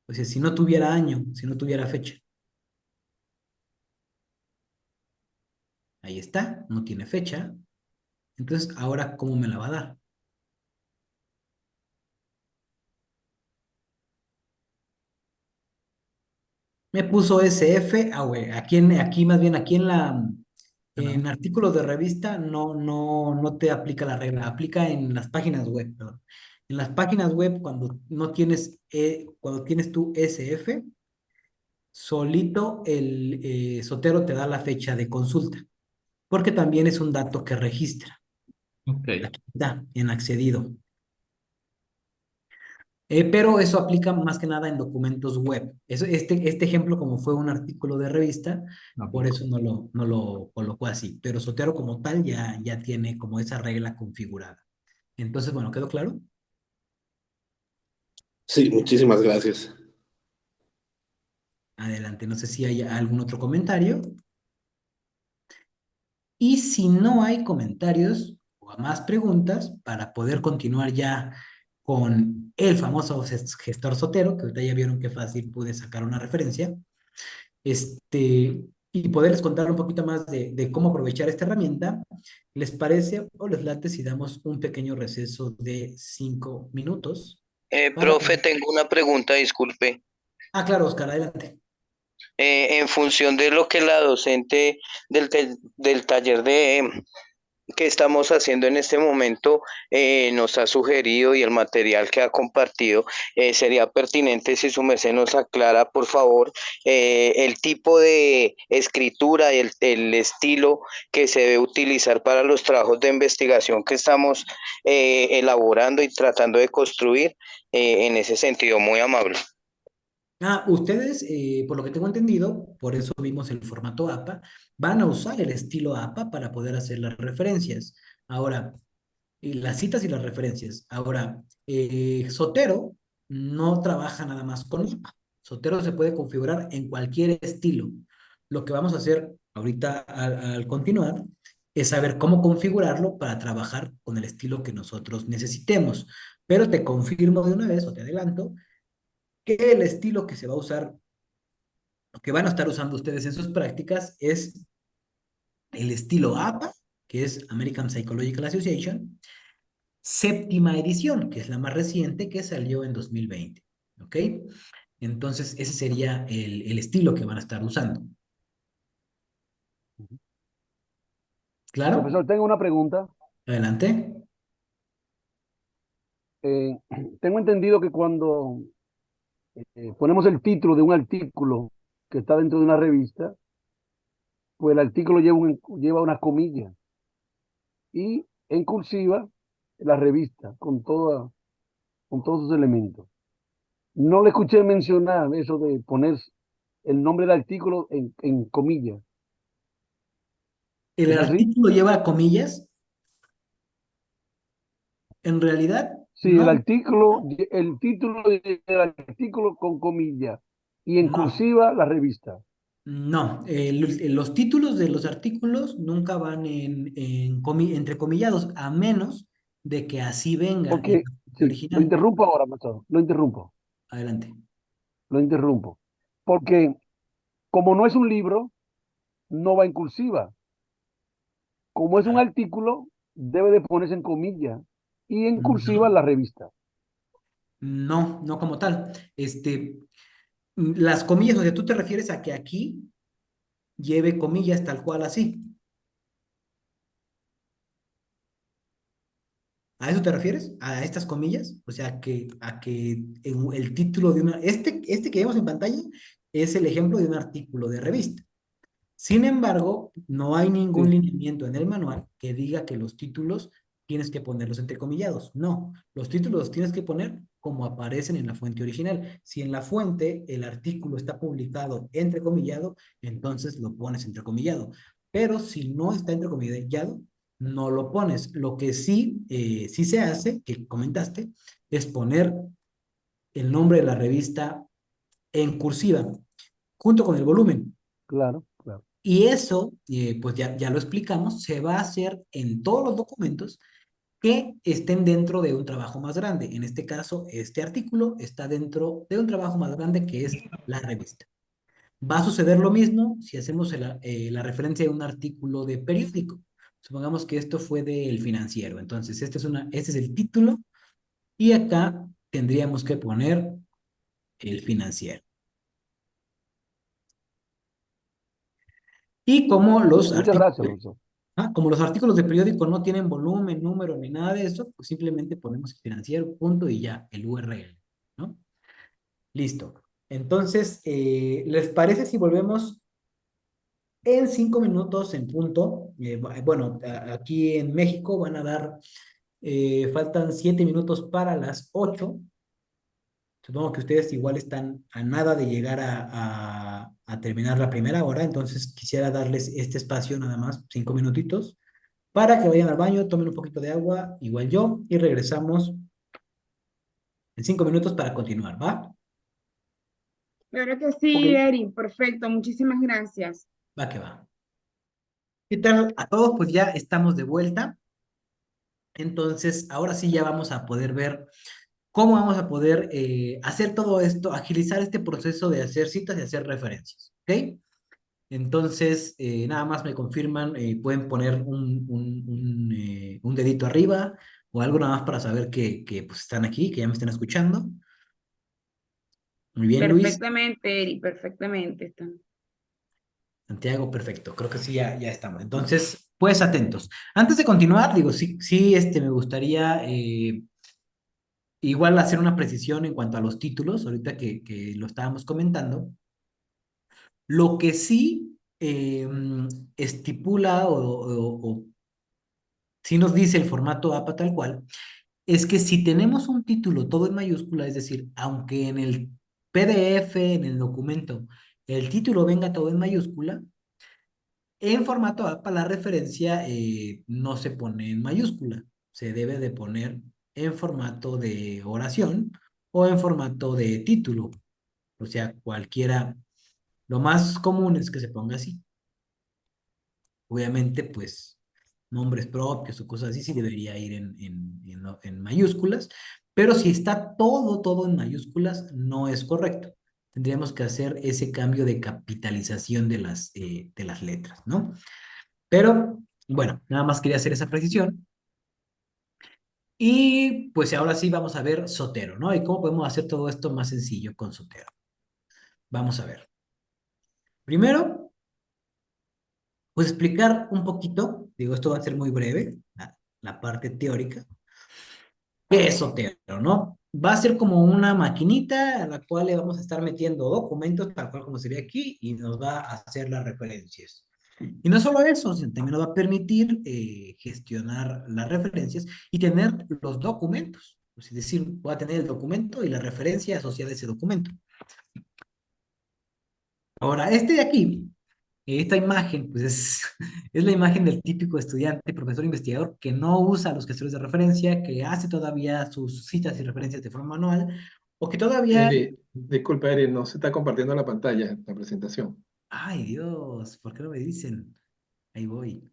O sea, si no tuviera año, si no tuviera fecha. Ahí está, no tiene fecha. Entonces, ahora, ¿cómo me la va a dar? Me puso SF, güey, aquí más bien, en artículos de revista no te aplica la regla, aplica en las páginas web, perdón. En las páginas web, cuando no tienes, cuando tienes tu SF, solito el Sotero te da la fecha de consulta, porque también es un dato que registra. Ok. Aquí está, en accedido. Pero eso aplica más que nada en documentos web. Este ejemplo, como fue un artículo de revista, por eso no lo colocó así. Pero Sotero como tal ya tiene como esa regla configurada. Entonces, bueno, ¿quedó claro? Sí, muchísimas gracias. Adelante, no sé si hay algún otro comentario. Y si no hay comentarios o más preguntas, para poder continuar ya con el famoso gestor Sotero, que ahorita ya vieron qué fácil pude sacar una referencia, y poderles contar un poquito más de cómo aprovechar esta herramienta, ¿les parece o les late si damos un pequeño receso de 5 minutos? Profe, tengo una pregunta, disculpe. Ah, claro, Oscar, adelante. En función de lo que la docente del taller que estamos haciendo en este momento nos ha sugerido y el material que ha compartido, sería pertinente si su merced nos aclara, por favor, el tipo de escritura y el estilo que se debe utilizar para los trabajos de investigación que estamos elaborando y tratando de construir, en ese sentido. Muy amable. Ustedes, por lo que tengo entendido, por eso vimos el formato APA, van a usar el estilo APA para poder hacer las referencias. Ahora, y las citas y las referencias. Ahora, Zotero no trabaja nada más con APA. Zotero se puede configurar en cualquier estilo. Lo que vamos a hacer ahorita al continuar es saber cómo configurarlo para trabajar con el estilo que nosotros necesitemos. Pero te confirmo de una vez, o te adelanto, que el estilo que se va a usar, que van a estar usando ustedes en sus prácticas, es el estilo APA, que es American Psychological Association, séptima edición, que es la más reciente, que salió en 2020. ¿Ok? Entonces, ese sería el estilo que van a estar usando. ¿Claro? Profesor, tengo una pregunta. Adelante. Eh, Tengo entendido que cuando ponemos el título de un artículo que está dentro de una revista, pues el artículo lleva una comilla y en cursiva la revista con todos sus elementos. No le escuché mencionar eso de poner el nombre del artículo en comillas. El ¿Es así? artículo lleva comillas. En realidad, Sí, no. el título del artículo con comillas y en No. cursiva la revista. No, los títulos de los artículos nunca van entrecomillados, a menos de que así venga en Porque, la fuente sí, lo original. interrumpo ahora, maestro, Adelante. lo interrumpo. Porque como no es un libro, no va en cursiva. Como es un artículo, debe de ponerse en comillas y en cursiva No, la revista. no, no como tal. Las comillas, o sea, tú te refieres a que aquí lleve comillas tal cual así. ¿A eso te refieres? ¿A estas comillas? O sea, a que el título de una... Este que vemos en pantalla es el ejemplo de un artículo de revista. Sin embargo, no hay ningún Sí, lineamiento en el manual que diga que los títulos tienes que ponerlos entrecomillados. No, los títulos los tienes que poner como aparecen en la fuente original. Si en la fuente el artículo está publicado entrecomillado, entonces lo pones entrecomillado. Pero si no está entrecomillado, no lo pones. Lo que sí se hace, que comentaste, es poner el nombre de la revista en cursiva, junto con el volumen. claro, claro. Y eso, pues ya lo explicamos, se va a hacer en todos los documentos que estén dentro de un trabajo más grande. En este caso, este artículo está dentro de un trabajo más grande que es la revista. Va a suceder lo mismo si hacemos la referencia de un artículo de periódico. Supongamos que esto fue del Financiero. Entonces, este es el título y acá tendríamos que poner el Financiero. Y como los Muchas artículos gracias, profesor. Como los artículos de periódico no tienen volumen, número ni nada de eso, pues simplemente ponemos el financiero, punto y ya, el URL, ¿no? Listo. Entonces, ¿les parece si volvemos en 5 minutos en punto? Bueno, aquí en México van a dar, faltan 7 minutos para las 8. Supongo que ustedes igual están a nada de llegar a terminar la primera hora, entonces quisiera darles este espacio nada más, 5 minutitos para que vayan al baño, tomen un poquito de agua, igual yo, y regresamos en 5 minutos para continuar, ¿va? Claro que Ok. sí, Eri, perfecto, muchísimas gracias. Va que va. ¿Qué tal a todos? Pues ya estamos de vuelta. Entonces, ahora sí ya vamos a poder ver cómo vamos a poder hacer todo esto, agilizar este proceso de hacer citas y hacer referencias. ¿Ok? Entonces, nada más me confirman, pueden poner un dedito arriba o algo nada más para saber que pues, están aquí, que ya me están escuchando. Muy bien, Luis. Perfectamente, Eri, perfectamente. Santiago, perfecto. Creo que sí, ya estamos. Entonces, pues atentos. Antes de continuar, digo, sí, me gustaría igual hacer una precisión en cuanto a los títulos, ahorita que lo estábamos comentando. Lo que sí estipula o sí nos dice el formato APA tal cual, es que si tenemos un título todo en mayúscula, es decir, aunque en el PDF, en el documento, el título venga todo en mayúscula, en formato APA la referencia no se pone en mayúscula, se debe de poner en formato de oración o en formato de título, o sea, cualquiera, lo más común es que se ponga así. Obviamente, pues, nombres propios o cosas así sí debería ir en mayúsculas, pero si está todo en mayúsculas, no es correcto. Tendríamos que hacer ese cambio de capitalización de las letras, ¿no? Pero, bueno, nada más quería hacer esa precisión. Y pues ahora sí vamos a ver Zotero, ¿no? Y cómo podemos hacer todo esto más sencillo con Zotero. Vamos a ver. Primero, pues explicar un poquito, digo, esto va a ser muy breve, la parte teórica. ¿Qué es Zotero, no? Va a ser como una maquinita a la cual le vamos a estar metiendo documentos, tal cual como sería aquí, y nos va a hacer las referencias. Y no solo eso, sino también nos va a permitir gestionar las referencias y tener los documentos. Es decir, voy a tener el documento y la referencia asociada a ese documento. Ahora, este de aquí, esta imagen, pues es la imagen del típico estudiante, profesor investigador que no usa los gestores de referencia, que hace todavía sus citas y referencias de forma manual, o que todavía... Disculpa, Eri, no se está compartiendo la pantalla, la presentación. Ay, Dios, ¿por qué no me dicen? Ahí voy.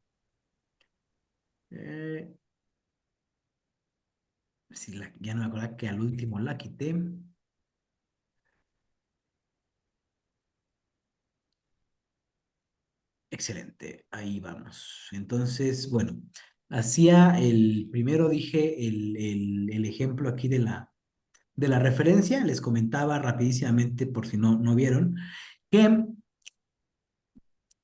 Si ya no me acuerdo que al último la quité. Excelente, ahí vamos. Entonces, bueno, primero dije el ejemplo aquí de la referencia, les comentaba rapidísimamente por si no vieron, que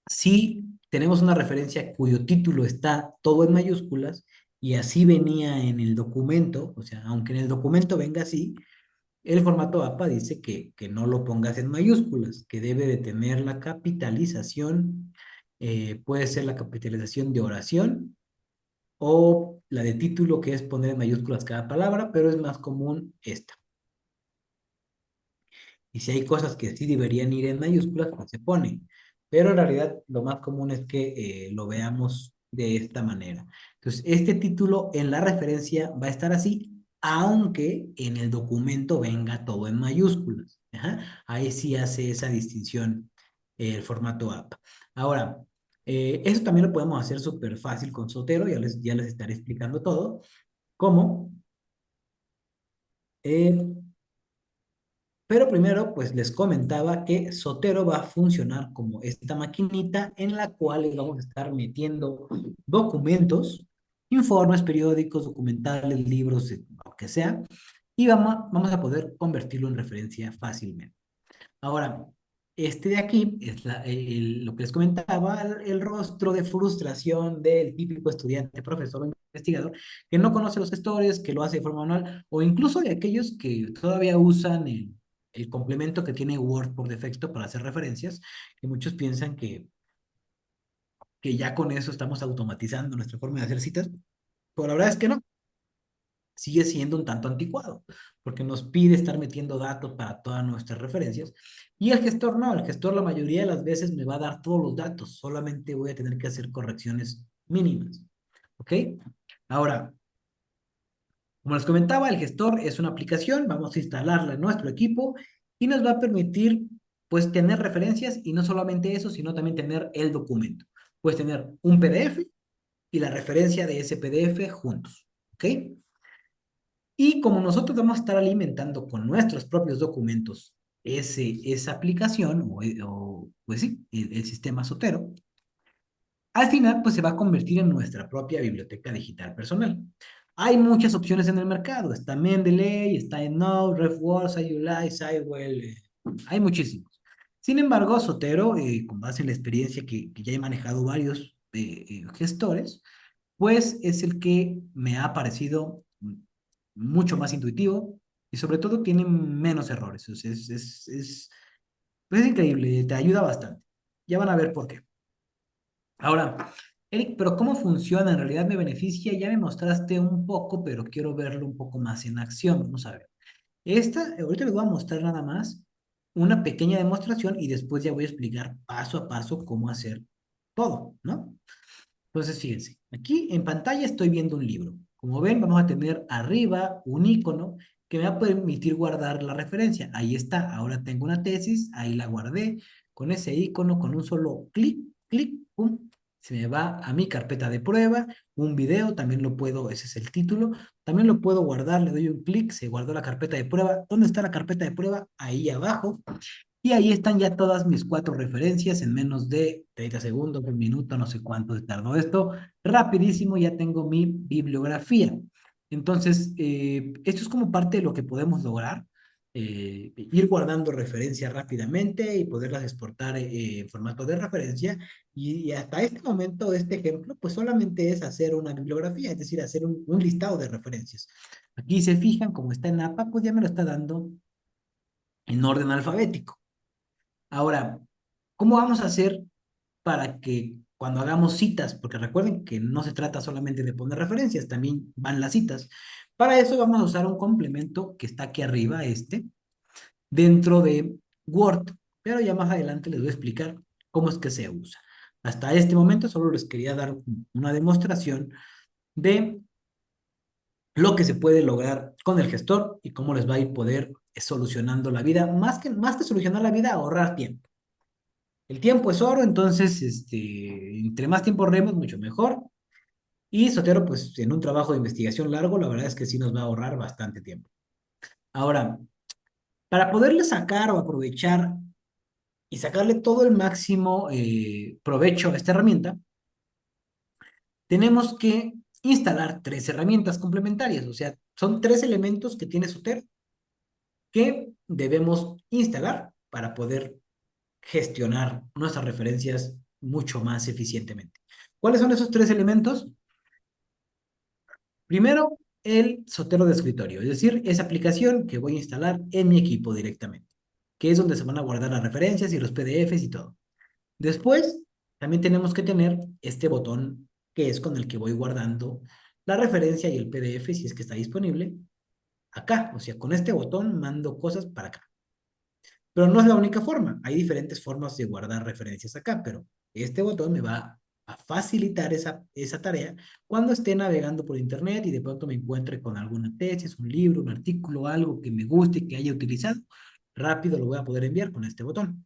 si tenemos una referencia cuyo título está todo en mayúsculas y así venía en el documento, o sea, aunque en el documento venga así, el formato APA dice que no lo pongas en mayúsculas, que debe de tener la capitalización, puede ser la capitalización de oración o la de título, que es poner en mayúsculas cada palabra, pero es más común esta. Y si hay cosas que sí deberían ir en mayúsculas, pues se pone. Pero en realidad lo más común es que lo veamos de esta manera. Entonces, este título en la referencia va a estar así, aunque en el documento venga todo en mayúsculas. Ajá. Ahí sí hace esa distinción el formato APA. Ahora, eso también lo podemos hacer súper fácil con Zotero, ya les estaré explicando todo. ¿Cómo? Pero primero, pues les comentaba que Zotero va a funcionar como esta maquinita en la cual les vamos a estar metiendo documentos, informes periódicos, documentales, libros, lo que sea, y vamos a poder convertirlo en referencia fácilmente. Ahora, este de aquí es lo que les comentaba, el rostro de frustración del típico estudiante, profesor o investigador que no conoce los gestores, que lo hace de forma manual, o incluso de aquellos que todavía usan el complemento que tiene Word por defecto para hacer referencias, que muchos piensan que ya con eso estamos automatizando nuestra forma de hacer citas, pero la verdad es que no. Sigue siendo un tanto anticuado, porque nos pide estar metiendo datos para todas nuestras referencias, y el gestor no, el gestor la mayoría de las veces me va a dar todos los datos, solamente voy a tener que hacer correcciones mínimas, ¿ok? Ahora, como les comentaba, el gestor es una aplicación, vamos a instalarla en nuestro equipo, y nos va a permitir, pues, tener referencias, y no solamente eso, sino también tener el documento. Puedes tener un PDF y la referencia de ese PDF juntos, ¿ok? Y como nosotros vamos a estar alimentando con nuestros propios documentos esa aplicación, pues sí, el sistema Zotero, al final pues se va a convertir en nuestra propia biblioteca digital personal. Hay muchas opciones en el mercado, está Mendeley, está EndNote, RefWorks, IULAI, Cywell, hay muchísimos. Sin embargo, Zotero, con base en la experiencia que ya he manejado varios gestores, pues es el que me ha parecido mucho más intuitivo y sobre todo tiene menos errores. O sea, pues es increíble, te ayuda bastante. Ya van a ver por qué. Ahora, Eric, pero ¿cómo funciona? En realidad me beneficia, ya me mostraste un poco, pero quiero verlo un poco más en acción. Vamos a ver. Ahorita les voy a mostrar nada más una pequeña demostración y después ya voy a explicar paso a paso cómo hacer todo, ¿no? Entonces, fíjense, aquí en pantalla estoy viendo un libro. Como ven, vamos a tener arriba un icono que me va a permitir guardar la referencia. Ahí está, ahora tengo una tesis, ahí la guardé. Con ese icono, con un solo clic, clic, pum, se me va a mi carpeta de prueba. Un video, también lo puedo, ese es el título, también lo puedo guardar, le doy un clic, se guardó la carpeta de prueba. ¿Dónde está la carpeta de prueba? Ahí abajo. Y ahí están ya todas mis 4 referencias en menos de 30 segundos, un minuto, no sé cuánto tardó esto. Rapidísimo, ya tengo mi bibliografía. Entonces, esto es como parte de lo que podemos lograr. Ir guardando referencias rápidamente y poderlas exportar en formato de referencia. Y hasta este momento, este ejemplo, pues solamente es hacer una bibliografía, es decir, hacer un listado de referencias. Aquí se fijan, como está en APA, pues ya me lo está dando en orden alfabético. Ahora, ¿cómo vamos a hacer para que cuando hagamos citas, porque recuerden que no se trata solamente de poner referencias, también van las citas? Para eso vamos a usar un complemento que está aquí arriba, dentro de Word, pero ya más adelante les voy a explicar cómo es que se usa. Hasta este momento solo les quería dar una demostración de lo que se puede lograr con el gestor y cómo les va a ir poder solucionando la vida, más que solucionar la vida, ahorrar tiempo. El tiempo es oro, entonces, entre más tiempo ahorremos, mucho mejor. Y Zotero, pues, en un trabajo de investigación largo, la verdad es que sí nos va a ahorrar bastante tiempo. Ahora, para poderle sacar o aprovechar y sacarle todo el máximo provecho a esta herramienta, tenemos que instalar 3 herramientas complementarias. O sea, son 3 elementos que tiene Zotero que debemos instalar para poder gestionar nuestras referencias mucho más eficientemente. ¿Cuáles son esos 3 elementos? Primero, el Zotero de escritorio, es decir, esa aplicación que voy a instalar en mi equipo directamente, que es donde se van a guardar las referencias y los PDFs y todo. Después, también tenemos que tener este botón que es con el que voy guardando la referencia y el PDF si es que está disponible acá. O sea, con este botón mando cosas para acá. Pero no es la única forma. Hay diferentes formas de guardar referencias acá, pero este botón me va a facilitar esa tarea cuando esté navegando por internet y de pronto me encuentre con alguna tesis, un libro, un artículo, algo que me guste y que haya utilizado. Rápido lo voy a poder enviar con este botón.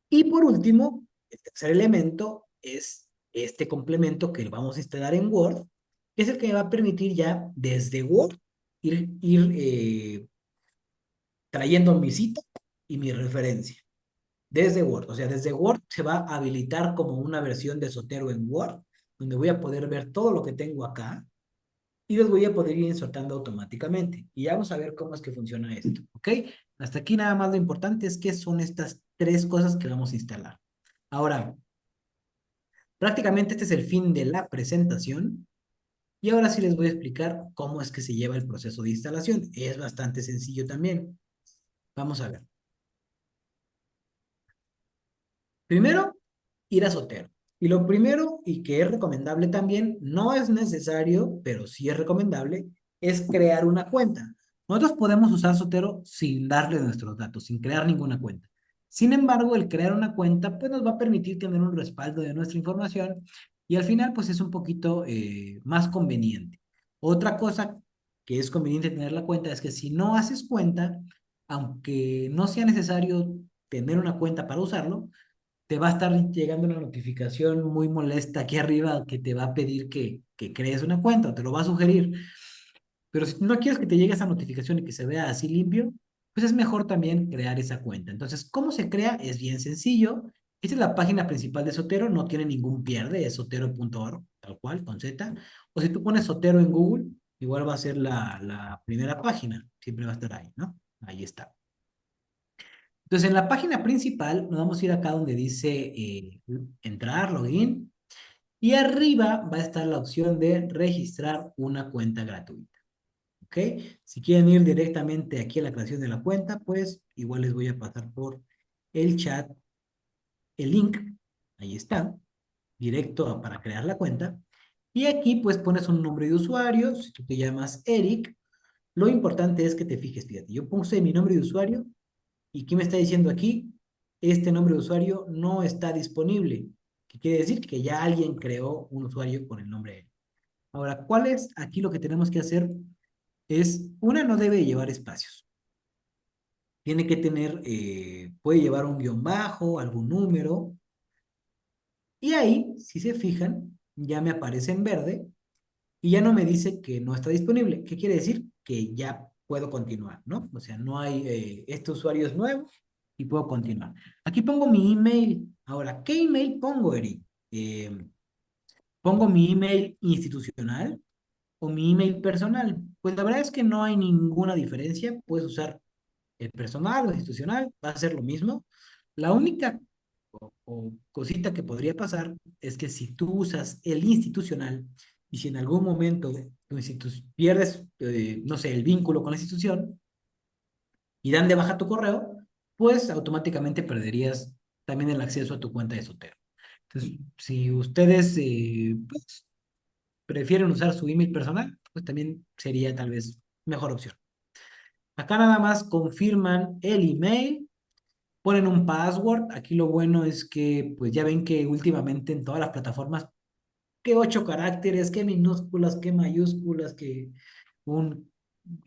Y por último, el tercer elemento es este complemento que vamos a instalar en Word, que es el que me va a permitir ya desde Word ir trayendo mi cita y mi referencia desde Word. O sea, desde Word se va a habilitar como una versión de Zotero en Word, donde voy a poder ver todo lo que tengo acá y los voy a poder ir insertando automáticamente. Y ya vamos a ver cómo es que funciona esto, ¿ok? Hasta aquí nada más lo importante es que son estas 3 cosas que vamos a instalar. Ahora, prácticamente este es el fin de la presentación. Y ahora sí les voy a explicar cómo es que se lleva el proceso de instalación. Es bastante sencillo también. Vamos a ver. Primero, ir a Zotero. Y lo primero, y que es recomendable también, no es necesario, pero sí es recomendable, es crear una cuenta. Nosotros podemos usar Zotero sin darle nuestros datos, sin crear ninguna cuenta. Sin embargo, el crear una cuenta, pues nos va a permitir tener un respaldo de nuestra información y al final, pues es un poquito más conveniente. Otra cosa que es conveniente tener la cuenta es que si no haces cuenta, aunque no sea necesario tener una cuenta para usarlo, te va a estar llegando una notificación muy molesta aquí arriba que te va a pedir que crees una cuenta, o te lo va a sugerir. Pero si no quieres que te llegue esa notificación y que se vea así limpio, pues es mejor también crear esa cuenta. Entonces, ¿cómo se crea? Es bien sencillo. Esta es la página principal de Zotero, no tiene ningún pierde, es zotero.org, tal cual, con Z. O si tú pones Zotero en Google, igual va a ser la primera página, siempre va a estar ahí, ¿no? Ahí está. Entonces, en la página principal, nos vamos a ir acá donde dice entrar, login, y arriba va a estar la opción de registrar una cuenta gratuita. ¿Ok? Si quieren ir directamente aquí a la creación de la cuenta, pues igual les voy a pasar por el chat el link. Ahí está, para crear la cuenta. Y aquí pues pones un nombre de usuario. Si tú te llamas Eric, lo importante es que te fijes, fíjate, yo puse mi nombre de usuario y ¿qué me está diciendo aquí? Este nombre de usuario no está disponible. ¿Qué quiere decir? Que ya alguien creó un usuario con el nombre Eric. Ahora, ¿cuál es aquí lo que tenemos que hacer? Una no debe llevar espacios. Tiene que tener, puede llevar un guión bajo, algún número. Y ahí, si se fijan, ya me aparece en verde y ya no me dice que no está disponible. ¿Qué quiere decir? Que ya puedo continuar, ¿no? O sea, no hay, este usuario es nuevo y puedo continuar. Aquí pongo mi email. Ahora, ¿qué email pongo, Eric? ¿Pongo mi email institucional o mi email personal? Pues la verdad es que no hay ninguna diferencia. Puedes usar el personal o institucional, va a ser lo mismo. La única o cosita que podría pasar es que si tú usas el institucional y si en algún momento pierdes, no sé, el vínculo con la institución y dan de baja tu correo, pues automáticamente perderías también el acceso a tu cuenta de Sotero. Entonces, si ustedes pues, prefieren usar su email personal, pues también sería tal vez mejor opción. Acá nada más confirman el email, ponen un password. Aquí lo bueno es que, pues ya ven que últimamente en todas las plataformas, que 8 caracteres, que minúsculas, que mayúsculas, que un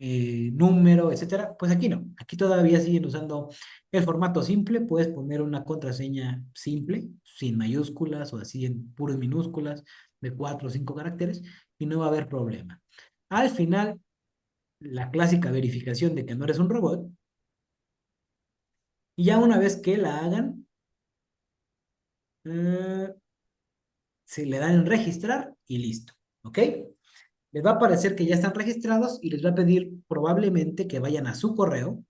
número, etcétera. Pues aquí no. Aquí todavía siguen usando el formato simple. Puedes poner una contraseña simple, sin mayúsculas o así en puras minúsculas, de 4 o 5 caracteres, y no va a haber problema. Al final, la clásica verificación de que no eres un robot. Y ya una vez que la hagan, se le dan en registrar y listo. ¿Ok? Les va a aparecer que ya están registrados y les va a pedir probablemente que vayan a su correo.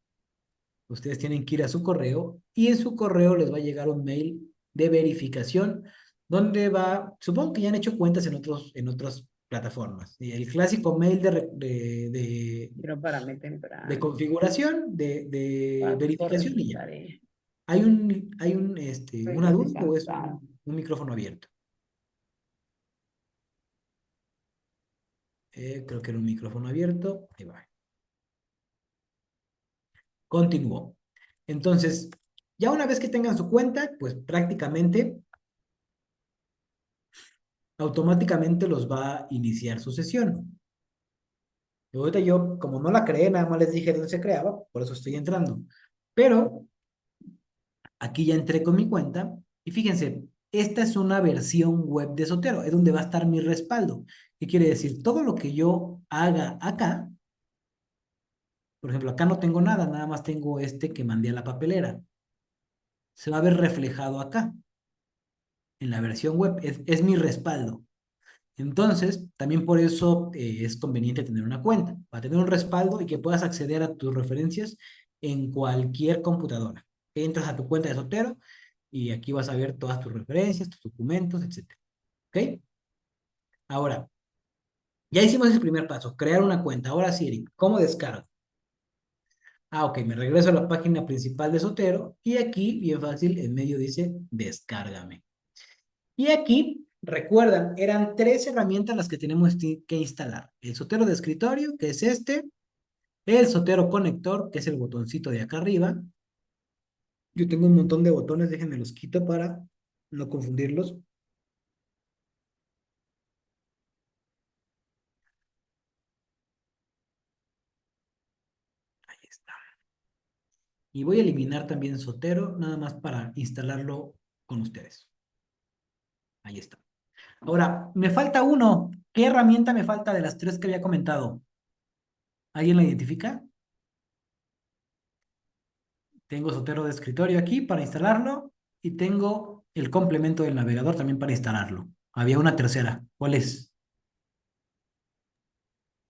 Ustedes tienen que ir a su correo y en su correo les va a llegar un mail de verificación donde supongo que ya han hecho cuentas en otras plataformas. Y el clásico mail Pero párame de temprano. configuración, de Para verificación corregir y ya. tarea. ¿Hay Estoy una casi duda o es cansada. un micrófono abierto? Creo que era un micrófono abierto. Ahí va. Continuó. Entonces, ya una vez que tengan su cuenta, pues prácticamente, automáticamente los va a iniciar su sesión. Y ahorita yo, como no la creé, nada más les dije dónde se creaba, por eso estoy entrando. Pero aquí ya entré con mi cuenta y fíjense, esta es una versión web de Sotero, es donde va a estar mi respaldo. ¿Qué quiere decir? Todo lo que yo haga acá, por ejemplo, acá no tengo nada, nada más tengo este que mandé a la papelera. Se va a ver reflejado acá, en la versión web, es mi respaldo. Entonces, también por eso es conveniente tener una cuenta, para tener un respaldo y que puedas acceder a tus referencias en cualquier computadora. Entras a tu cuenta de Sotero y aquí vas a ver todas tus referencias, tus documentos, etcétera. ¿Ok? Ahora, ya hicimos el primer paso, crear una cuenta. Ahora sí, Eric, ¿cómo descargo? Ok, me regreso a la página principal de Sotero y aquí, bien fácil, en medio dice descárgame. Y aquí, recuerdan, eran 3 herramientas las que tenemos que instalar. El Sotero de escritorio, que es este. El Sotero conector, que es el botoncito de acá arriba. Yo tengo un montón de botones, déjenme los quito para no confundirlos. Ahí está. Y voy a eliminar también Sotero, nada más para instalarlo con ustedes. Ahí está. Ahora, me falta uno. ¿Qué herramienta me falta de las tres que había comentado? ¿Alguien la identifica? Tengo Zotero de escritorio aquí para instalarlo y tengo el complemento del navegador también para instalarlo. Había una tercera. ¿Cuál es?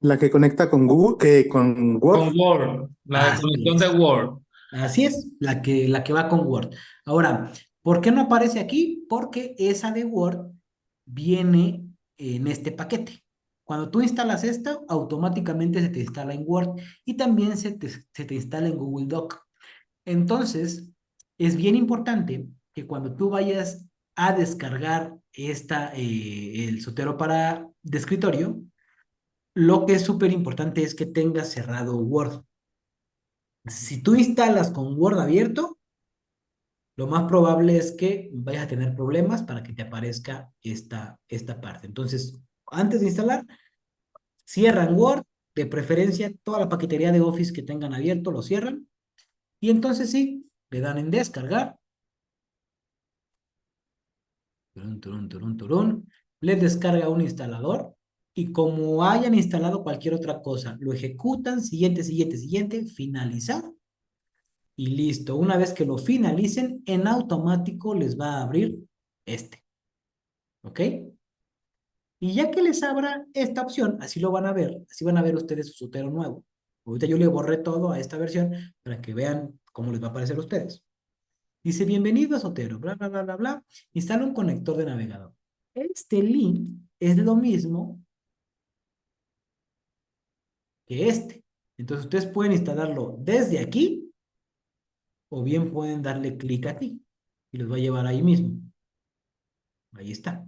La que conecta con Google, con Word. Con Word, la de Así conexión de es. Word. Así es, la que va con Word. Ahora, ¿por qué no aparece aquí? Porque esa de Word viene en este paquete. Cuando tú instalas esta, automáticamente se te instala en Word y también se te instala en Google Doc. Entonces, es bien importante que cuando tú vayas a descargar el Zotero de escritorio, lo que es súper importante es que tengas cerrado Word. Si tú instalas con Word abierto, lo más probable es que vayas a tener problemas para que te aparezca esta parte. Entonces, antes de instalar, cierran Word, de preferencia toda la paquetería de Office que tengan abierto, lo cierran, y entonces sí, le dan en descargar, turun, turun, turun, turun, les descarga un instalador, y como hayan instalado cualquier otra cosa, lo ejecutan, siguiente, siguiente, siguiente, finalizar, y listo. Una vez que lo finalicen, en automático les va a abrir este. ¿Ok? Y ya que les abra esta opción, así lo van a ver, así van a ver ustedes su Zotero nuevo. Ahorita yo le borré todo a esta versión para que vean cómo les va a aparecer a ustedes. Dice, bienvenido a Zotero, bla, bla, bla, bla, bla. Instala un conector de navegador. Este link es lo mismo que este. Entonces ustedes pueden instalarlo desde aquí o bien pueden darle clic aquí y los va a llevar ahí mismo. Ahí está.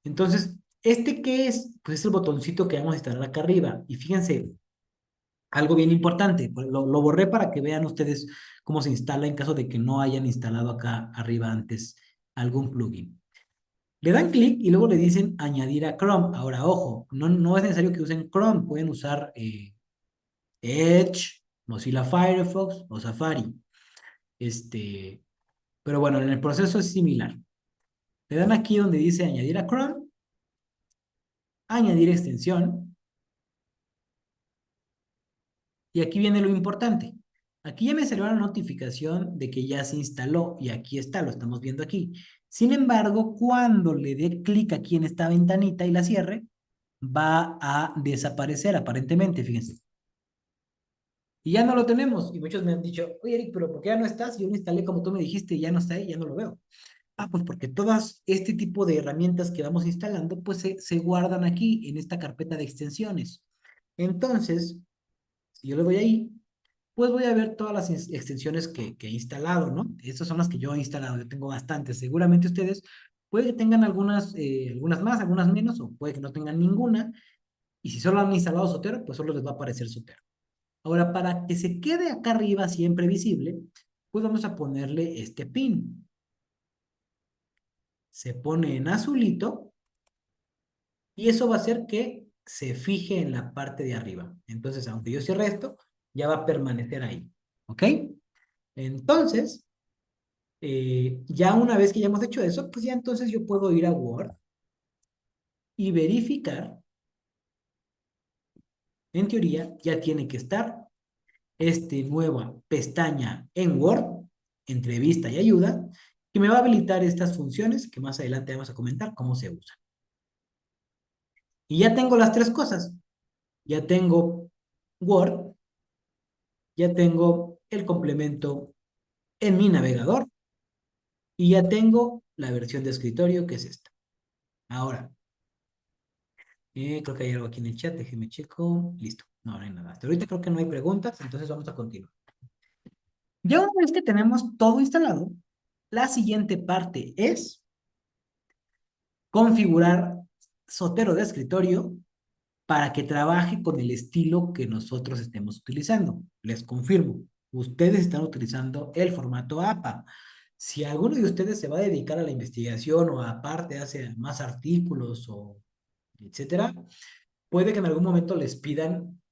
Entonces, ¿este qué es? Pues es el botoncito que vamos a instalar acá arriba. Y fíjense, algo bien importante, lo borré para que vean ustedes cómo se instala en caso de que no hayan instalado acá arriba antes algún plugin. Le dan clic y luego le dicen añadir a Chrome. Ahora, ojo, no es necesario que usen Chrome, pueden usar Edge, Mozilla Firefox o Safari. Pero bueno, en el proceso es similar. Le dan aquí donde dice añadir a Chrome, añadir extensión, y aquí viene lo importante. Aquí ya me salió la notificación de que ya se instaló y aquí está, lo estamos viendo aquí. Sin embargo, cuando le dé clic aquí en esta ventanita y la cierre, va a desaparecer aparentemente, fíjense. Y ya no lo tenemos. Y muchos me han dicho, oye Eric, pero ¿por qué ya no estás? Yo lo instalé como tú me dijiste y ya no está ahí, ya no lo veo. Ah, pues porque todas este tipo de herramientas que vamos instalando, pues se guardan aquí en esta carpeta de extensiones. Entonces, si yo le doy ahí, pues voy a ver todas las extensiones que he instalado, ¿no? Estas son las que yo he instalado, yo tengo bastantes. Seguramente ustedes puede que tengan algunas más, algunas menos, o puede que no tengan ninguna. Y si solo han instalado Zotero, pues solo les va a aparecer Zotero. Ahora, para que se quede acá arriba siempre visible, pues vamos a ponerle este pin. Se pone en azulito y eso va a hacer que se fije en la parte de arriba. Entonces, aunque yo cierre esto, ya va a permanecer ahí. ¿Ok? Entonces, ya una vez que ya hemos hecho eso, pues ya entonces yo puedo ir a Word y verificar. En teoría, ya tiene que estar nueva pestaña en Word, entrevista y ayuda, que me va a habilitar estas funciones que más adelante vamos a comentar cómo se usan. Y ya tengo las tres cosas. Ya tengo Word, ya tengo el complemento en mi navegador y ya tengo la versión de escritorio que es esta. Ahora, creo que hay algo aquí en el chat, déjenme checo. Listo, no hay nada. Hasta ahorita creo que no hay preguntas, entonces vamos a continuar. Ya una vez que tenemos todo instalado, la siguiente parte es configurar Zotero de escritorio para que trabaje con el estilo que nosotros estemos utilizando. Les confirmo, ustedes están utilizando el formato APA. Si alguno de ustedes se va a dedicar a la investigación o aparte hace más artículos o etcétera, puede que en algún momento les pidan,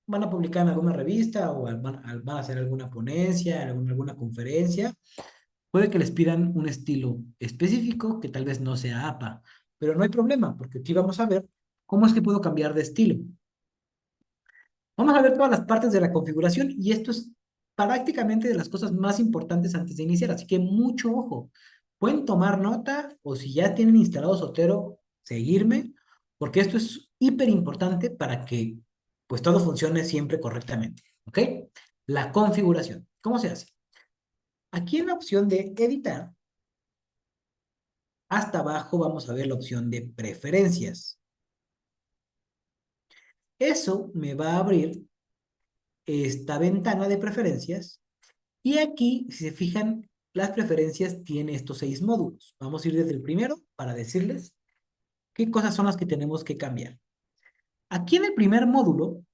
van a publicar en alguna revista o van a hacer alguna ponencia, alguna conferencia, Puede que les pidan un estilo específico que tal vez no sea APA, pero no hay problema, porque aquí vamos a ver cómo es que puedo cambiar de estilo. Vamos a ver todas las partes de la configuración y esto es prácticamente de las cosas más importantes antes de iniciar, así que mucho ojo. Pueden tomar nota o si ya tienen instalado Zotero, seguirme, porque esto es hiper importante para que pues todo funcione siempre correctamente, ¿ok? La configuración. ¿Cómo se hace? Aquí en la opción de editar, hasta abajo vamos a ver la opción de preferencias. Eso me va a abrir esta ventana de preferencias y aquí, si se fijan, las preferencias tiene estos 6 módulos. Vamos a ir desde el primero para decirles qué cosas son las que tenemos que cambiar. Aquí en el primer módulo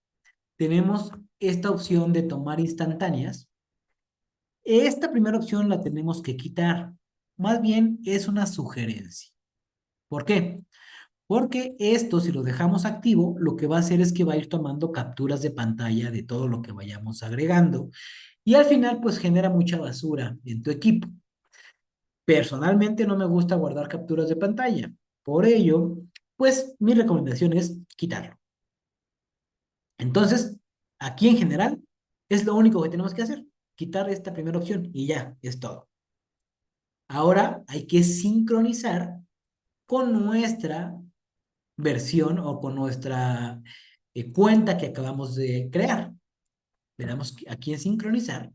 tenemos esta opción de tomar instantáneas. Esta primera opción la tenemos que quitar. Más bien es una sugerencia. ¿Por qué? Porque esto, si lo dejamos activo, lo que va a hacer es que va a ir tomando capturas de pantalla de todo lo que vayamos agregando. Y al final, pues genera mucha basura en tu equipo. Personalmente no me gusta guardar capturas de pantalla. Por ello, pues mi recomendación es quitarlo. Entonces, aquí en general, es lo único que tenemos que hacer. Quitar esta primera opción y ya, es todo. Ahora hay que sincronizar con nuestra versión o con nuestra cuenta que acabamos de crear. Le damos aquí en sincronizar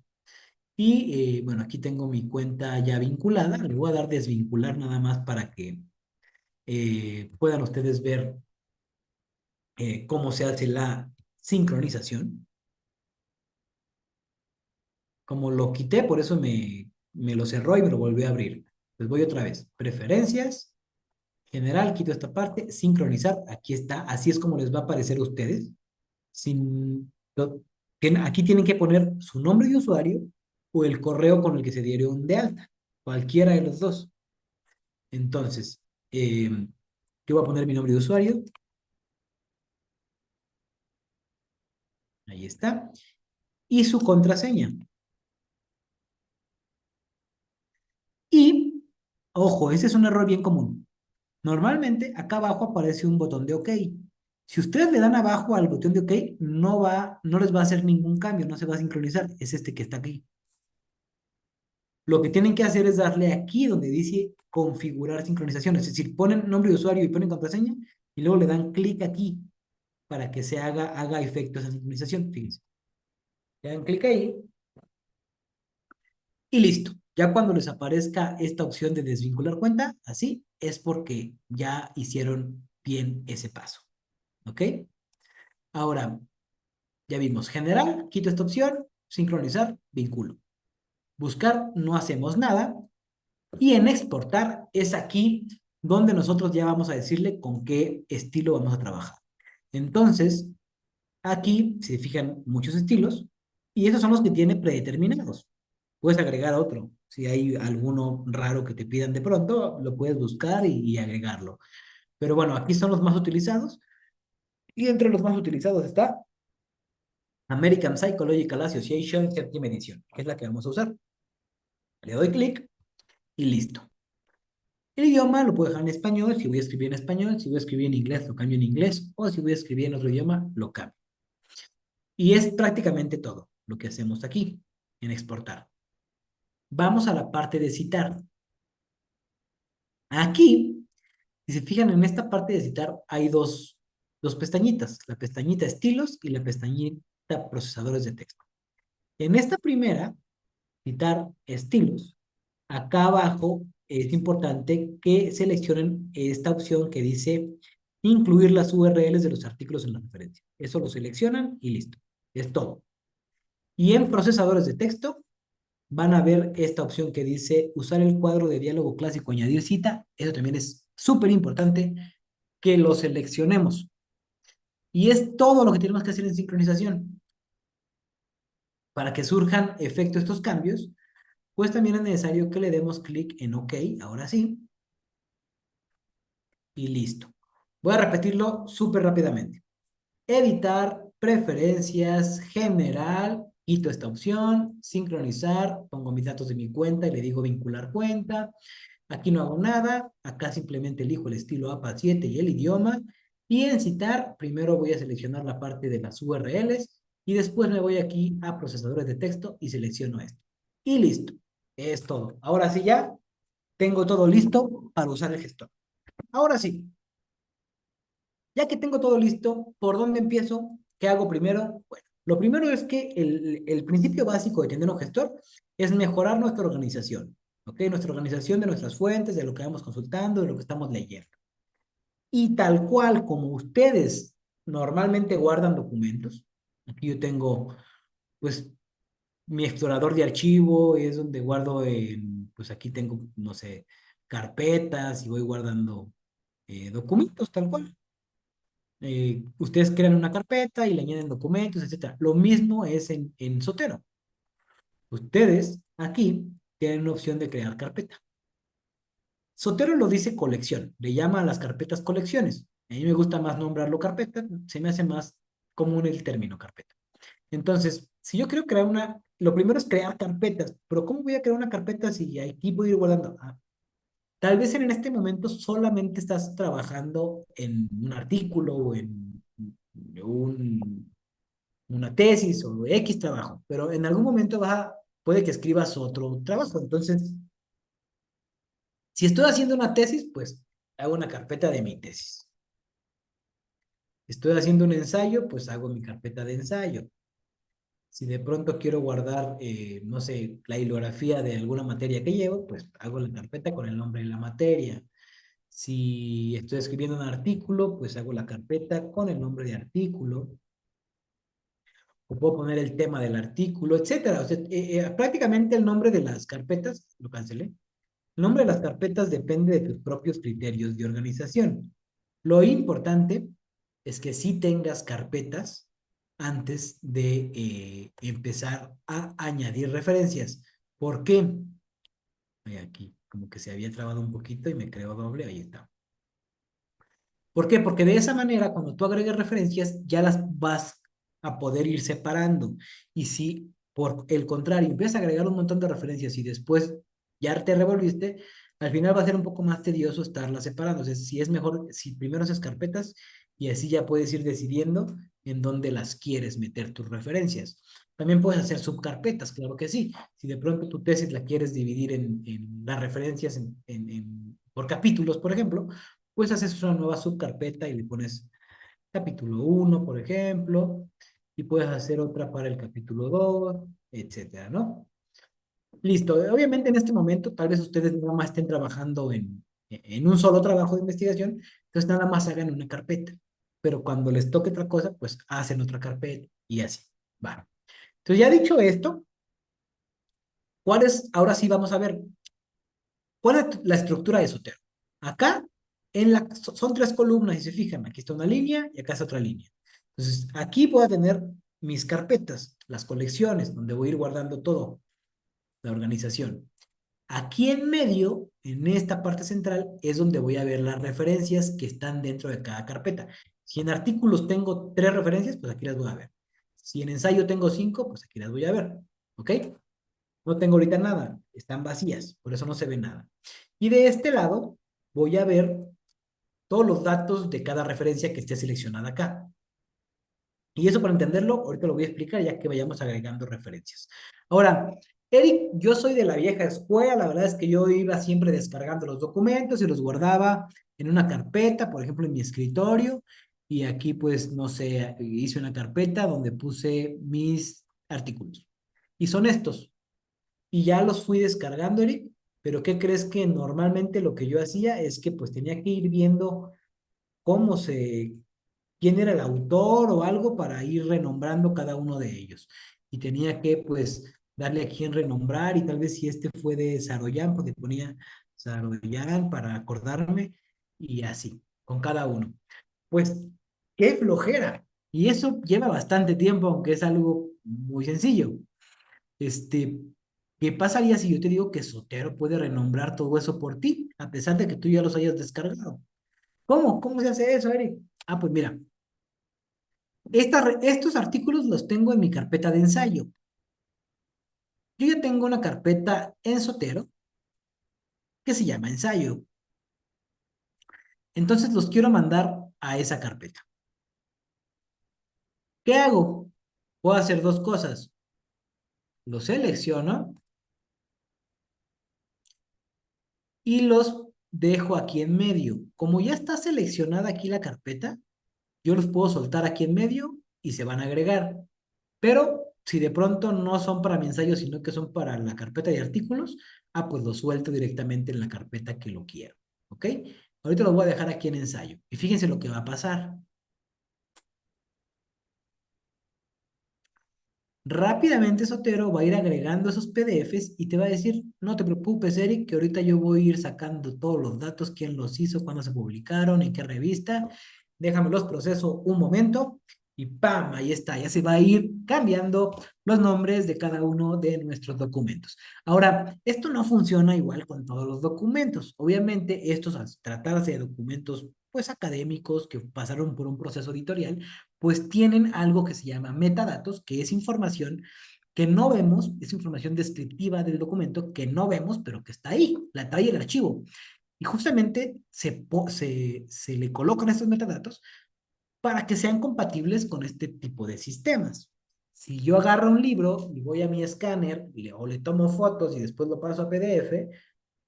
y bueno, aquí tengo mi cuenta ya vinculada. Le voy a dar desvincular nada más para que puedan ustedes ver cómo se hace la sincronización. Como lo quité, por eso me lo cerró y me lo volvió a abrir. Les voy otra vez. Preferencias, general, quito esta parte, sincronizar, aquí está. Así es como les va a aparecer a ustedes. Aquí tienen que poner su nombre de usuario o el correo con el que se dieron de alta. Cualquiera de los dos. Entonces, yo voy a poner mi nombre de usuario. Ahí está. Y su contraseña. Y, ojo, ese es un error bien común. Normalmente, acá abajo aparece un botón de OK. Si ustedes le dan abajo al botón de OK, no les va a hacer ningún cambio, no se va a sincronizar. Es este que está aquí. Lo que tienen que hacer es darle aquí donde dice configurar sincronización. Es decir, ponen nombre de usuario y ponen contraseña y luego le dan clic aquí para que se haga efecto esa sincronización. Fíjense. Le dan clic ahí y listo. Ya cuando les aparezca esta opción de desvincular cuenta, así es porque ya hicieron bien ese paso. ¿Ok? Ahora, ya vimos general, quito esta opción, sincronizar, vinculo. Buscar, no hacemos nada. Y en exportar es aquí donde nosotros ya vamos a decirle con qué estilo vamos a trabajar. Entonces, aquí se fijan muchos estilos y esos son los que tiene predeterminados. Puedes agregar otro. Si hay alguno raro que te pidan de pronto, lo puedes buscar y agregarlo. Pero bueno, aquí son los más utilizados. Y entre los más utilizados está American Psychological Association, séptima edición, que es la que vamos a usar. Le doy clic y listo. El idioma lo puedo dejar en español, si voy a escribir en español, si voy a escribir en inglés, lo cambio en inglés, o si voy a escribir en otro idioma, lo cambio. Y es prácticamente todo lo que hacemos aquí, en exportar. Vamos a la parte de citar. Aquí, si se fijan en esta parte de citar, hay dos pestañitas, la pestañita estilos y la pestañita procesadores de texto. En esta primera, citar estilos, acá abajo es importante que seleccionen esta opción que dice incluir las URLs de los artículos en la referencia. Eso lo seleccionan y listo. Es todo. Y en procesadores de texto van a ver esta opción que dice usar el cuadro de diálogo clásico, añadir cita. Eso también es súper importante que lo seleccionemos. Y es todo lo que tenemos que hacer en sincronización. Para que surjan efecto estos cambios, pues también es necesario que le demos clic en OK, ahora sí. Y listo. Voy a repetirlo súper rápidamente. Editar, preferencias, general Quito esta opción, sincronizar, pongo mis datos de mi cuenta y le digo vincular cuenta. Aquí no hago nada, acá simplemente elijo el estilo APA7 y el idioma. Y en citar, primero voy a seleccionar la parte de las URLs y después me voy aquí a procesadores de texto y selecciono esto. Y listo, es todo. Ahora sí ya tengo todo listo para usar el gestor. Ahora sí, ya que tengo todo listo, ¿por dónde empiezo? ¿Qué hago primero? Bueno, lo primero es que el principio básico de tener un gestor es mejorar nuestra organización, ¿ok? Nuestra organización de nuestras fuentes, de lo que vamos consultando, de lo que estamos leyendo. Y tal cual como ustedes normalmente guardan documentos, aquí yo tengo, pues, mi explorador de archivo es donde guardo, pues aquí tengo, no sé, carpetas y voy guardando documentos tal cual. Ustedes crean una carpeta y le añaden documentos, etcétera. Lo mismo es en Zotero. Ustedes aquí tienen una opción de crear carpeta. Zotero lo dice colección, le llama a las carpetas colecciones. A mí me gusta más nombrarlo carpeta, se me hace más común el término carpeta. Entonces, si yo quiero crear una, lo primero es crear carpetas, pero ¿cómo voy a crear una carpeta si aquí voy a ir guardando? Tal vez en este momento solamente estás trabajando en un artículo o en una tesis o X trabajo, pero en algún momento puede que escribas otro trabajo. Entonces, si estoy haciendo una tesis, pues hago una carpeta de mi tesis. Estoy haciendo un ensayo, pues hago mi carpeta de ensayo. Si de pronto quiero guardar, no sé, la bibliografía de alguna materia que llevo, pues hago la carpeta con el nombre de la materia. Si estoy escribiendo un artículo, pues hago la carpeta con el nombre de artículo. O puedo poner el tema del artículo, etcétera. O sea, prácticamente el nombre de las carpetas, lo cancelé. El nombre de las carpetas depende de tus propios criterios de organización. Lo importante es que sí tengas carpetas antes de empezar a añadir referencias. ¿Por qué? Aquí, como que se había trabado un poquito y me creo doble, ahí está. ¿Por qué? Porque de esa manera, cuando tú agregues referencias, ya las vas a poder ir separando. Y si, por el contrario, empiezas a agregar un montón de referencias y después ya te revolviste, al final va a ser un poco más tedioso estarlas separando. O sea, si es mejor, si primero haces carpetas y así ya puedes ir decidiendo en dónde las quieres meter tus referencias. También puedes hacer subcarpetas, claro que sí. Si de pronto tu tesis la quieres dividir en las referencias por capítulos, por ejemplo, pues haces una nueva subcarpeta y le pones capítulo 1, por ejemplo, y puedes hacer otra para el capítulo 2, etcétera, ¿no? Listo. Obviamente en este momento tal vez ustedes nada más estén trabajando en un solo trabajo de investigación, entonces nada más hagan una carpeta. Pero cuando les toque otra cosa, pues hacen otra carpeta y así. Va. Entonces ya dicho esto, ahora sí vamos a ver, ¿cuál es la estructura de Zotero? Acá son tres columnas y se fijan, aquí está una línea y acá está otra línea. Entonces, aquí voy a tener mis carpetas, las colecciones, donde voy a ir guardando todo, la organización. Aquí en medio, en esta parte central, es donde voy a ver las referencias que están dentro de cada carpeta. Si en artículos tengo 3 referencias, pues aquí las voy a ver. Si en ensayo tengo 5, pues aquí las voy a ver. ¿Ok? No tengo ahorita nada, están vacías, por eso no se ve nada. Y de este lado voy a ver todos los datos de cada referencia que esté seleccionada acá. Y eso para entenderlo, ahorita lo voy a explicar ya que vayamos agregando referencias. Ahora, Eric, yo soy de la vieja escuela, la verdad es que yo iba siempre descargando los documentos y los guardaba en una carpeta, por ejemplo, en mi escritorio, y aquí pues, no sé, hice una carpeta donde puse mis artículos. Y son estos. Y ya los fui descargando, Eric, pero ¿qué crees? Que normalmente lo que yo hacía es que pues tenía que ir viendo quién era el autor o algo para ir renombrando cada uno de ellos. Y tenía que pues darle a quién renombrar y tal vez si este fue de Saroyan, pues le ponía Saroyan para acordarme y así, con cada uno. Pues, qué flojera. Y eso lleva bastante tiempo, aunque es algo muy sencillo. ¿Qué pasaría si yo te digo que Zotero puede renombrar todo eso por ti, a pesar de que tú ya los hayas descargado? ¿Cómo? ¿Cómo se hace eso, Eric? Pues mira, estos artículos los tengo en mi carpeta de ensayo. yo ya tengo una carpeta en Zotero que se llama ensayo. Entonces los quiero mandar a esa carpeta. ¿Qué hago? Puedo hacer dos cosas. Los selecciono y los dejo aquí en medio. Como ya está seleccionada aquí la carpeta, yo los puedo soltar aquí en medio y se van a agregar. Pero si de pronto no son para mi ensayo, sino que son para la carpeta de artículos, pues los suelto directamente en la carpeta que lo quiero. ¿Ok? Ahorita los voy a dejar aquí en ensayo. Y fíjense lo que va a pasar. Rápidamente Zotero va a ir agregando esos PDFs y te va a decir, no te preocupes, Eric, que ahorita yo voy a ir sacando todos los datos, quién los hizo, cuándo se publicaron, en qué revista. Déjame los proceso un momento y ¡pam! Ahí está, ya se va a ir cambiando los nombres de cada uno de nuestros documentos. Ahora, esto no funciona igual con todos los documentos. Obviamente, estos al tratarse de documentos pues académicos que pasaron por un proceso editorial, pues tienen algo que se llama metadatos, que es información que no vemos, es información descriptiva del documento que no vemos, pero que está ahí, la trae el archivo. Y justamente se le colocan estos metadatos para que sean compatibles con este tipo de sistemas. Si yo agarro un libro y voy a mi escáner o le tomo fotos y después lo paso a PDF,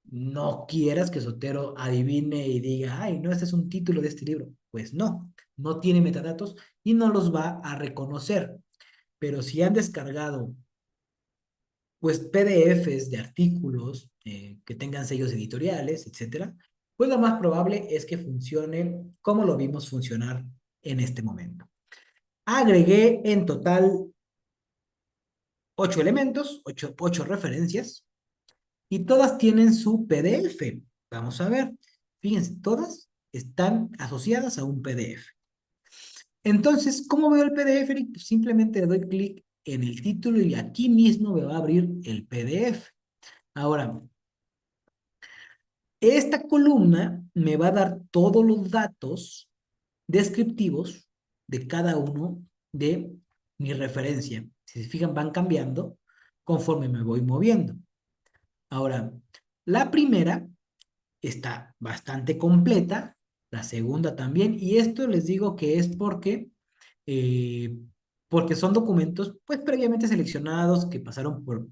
no quieras que Zotero adivine y diga, ay, no, este es un título de este libro. Pues no, no tiene metadatos y no los va a reconocer. Pero si han descargado, pues, PDFs de artículos que tengan sellos editoriales, etcétera, pues lo más probable es que funcione como lo vimos funcionar en este momento. Agregué en total 8 elementos, 8 referencias, y todas tienen su PDF. Vamos a ver. Fíjense, todas están asociadas a un PDF. Entonces, ¿cómo veo el PDF, Eric? Pues simplemente le doy clic en el título y aquí mismo me va a abrir el PDF. Ahora, esta columna me va a dar todos los datos descriptivos de cada uno de mi referencia. Si se fijan, van cambiando conforme me voy moviendo. Ahora, la primera está bastante completa, la segunda también, y esto les digo que es eh, porque son documentos pues previamente seleccionados que pasaron por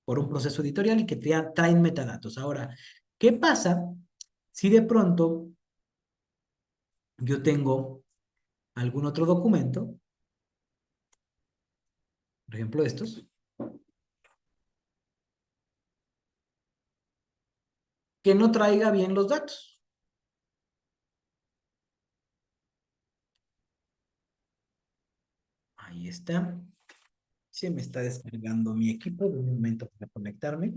un proceso editorial y que traen metadatos. Ahora, ¿qué pasa si de pronto yo tengo algún otro documento, por ejemplo estos, que no traiga bien los datos? Ahí está. Se me está descargando mi equipo. De un momento para conectarme.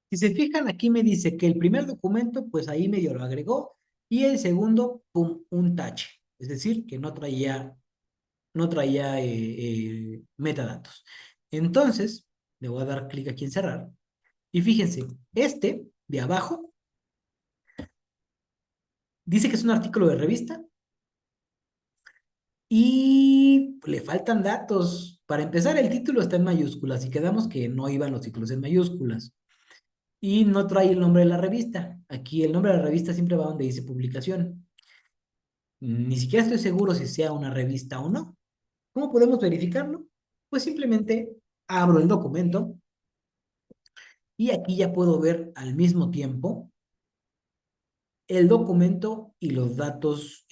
Si se fijan, aquí me dice que el primer documento, pues ahí medio lo agregó, y el segundo, pum, un tache. Es decir, que no traía metadatos. Entonces, le voy a dar clic aquí en cerrar. Y fíjense, este de abajo dice que es un artículo de revista y le faltan datos. Para empezar, el título está en mayúsculas y quedamos que no iban los títulos en mayúsculas. Y no trae el nombre de la revista. Aquí el nombre de la revista siempre va donde dice publicación. Ni siquiera estoy seguro si sea una revista o no. ¿Cómo podemos verificarlo? Pues simplemente abro el documento y aquí ya puedo ver al mismo tiempo el documento y los datos,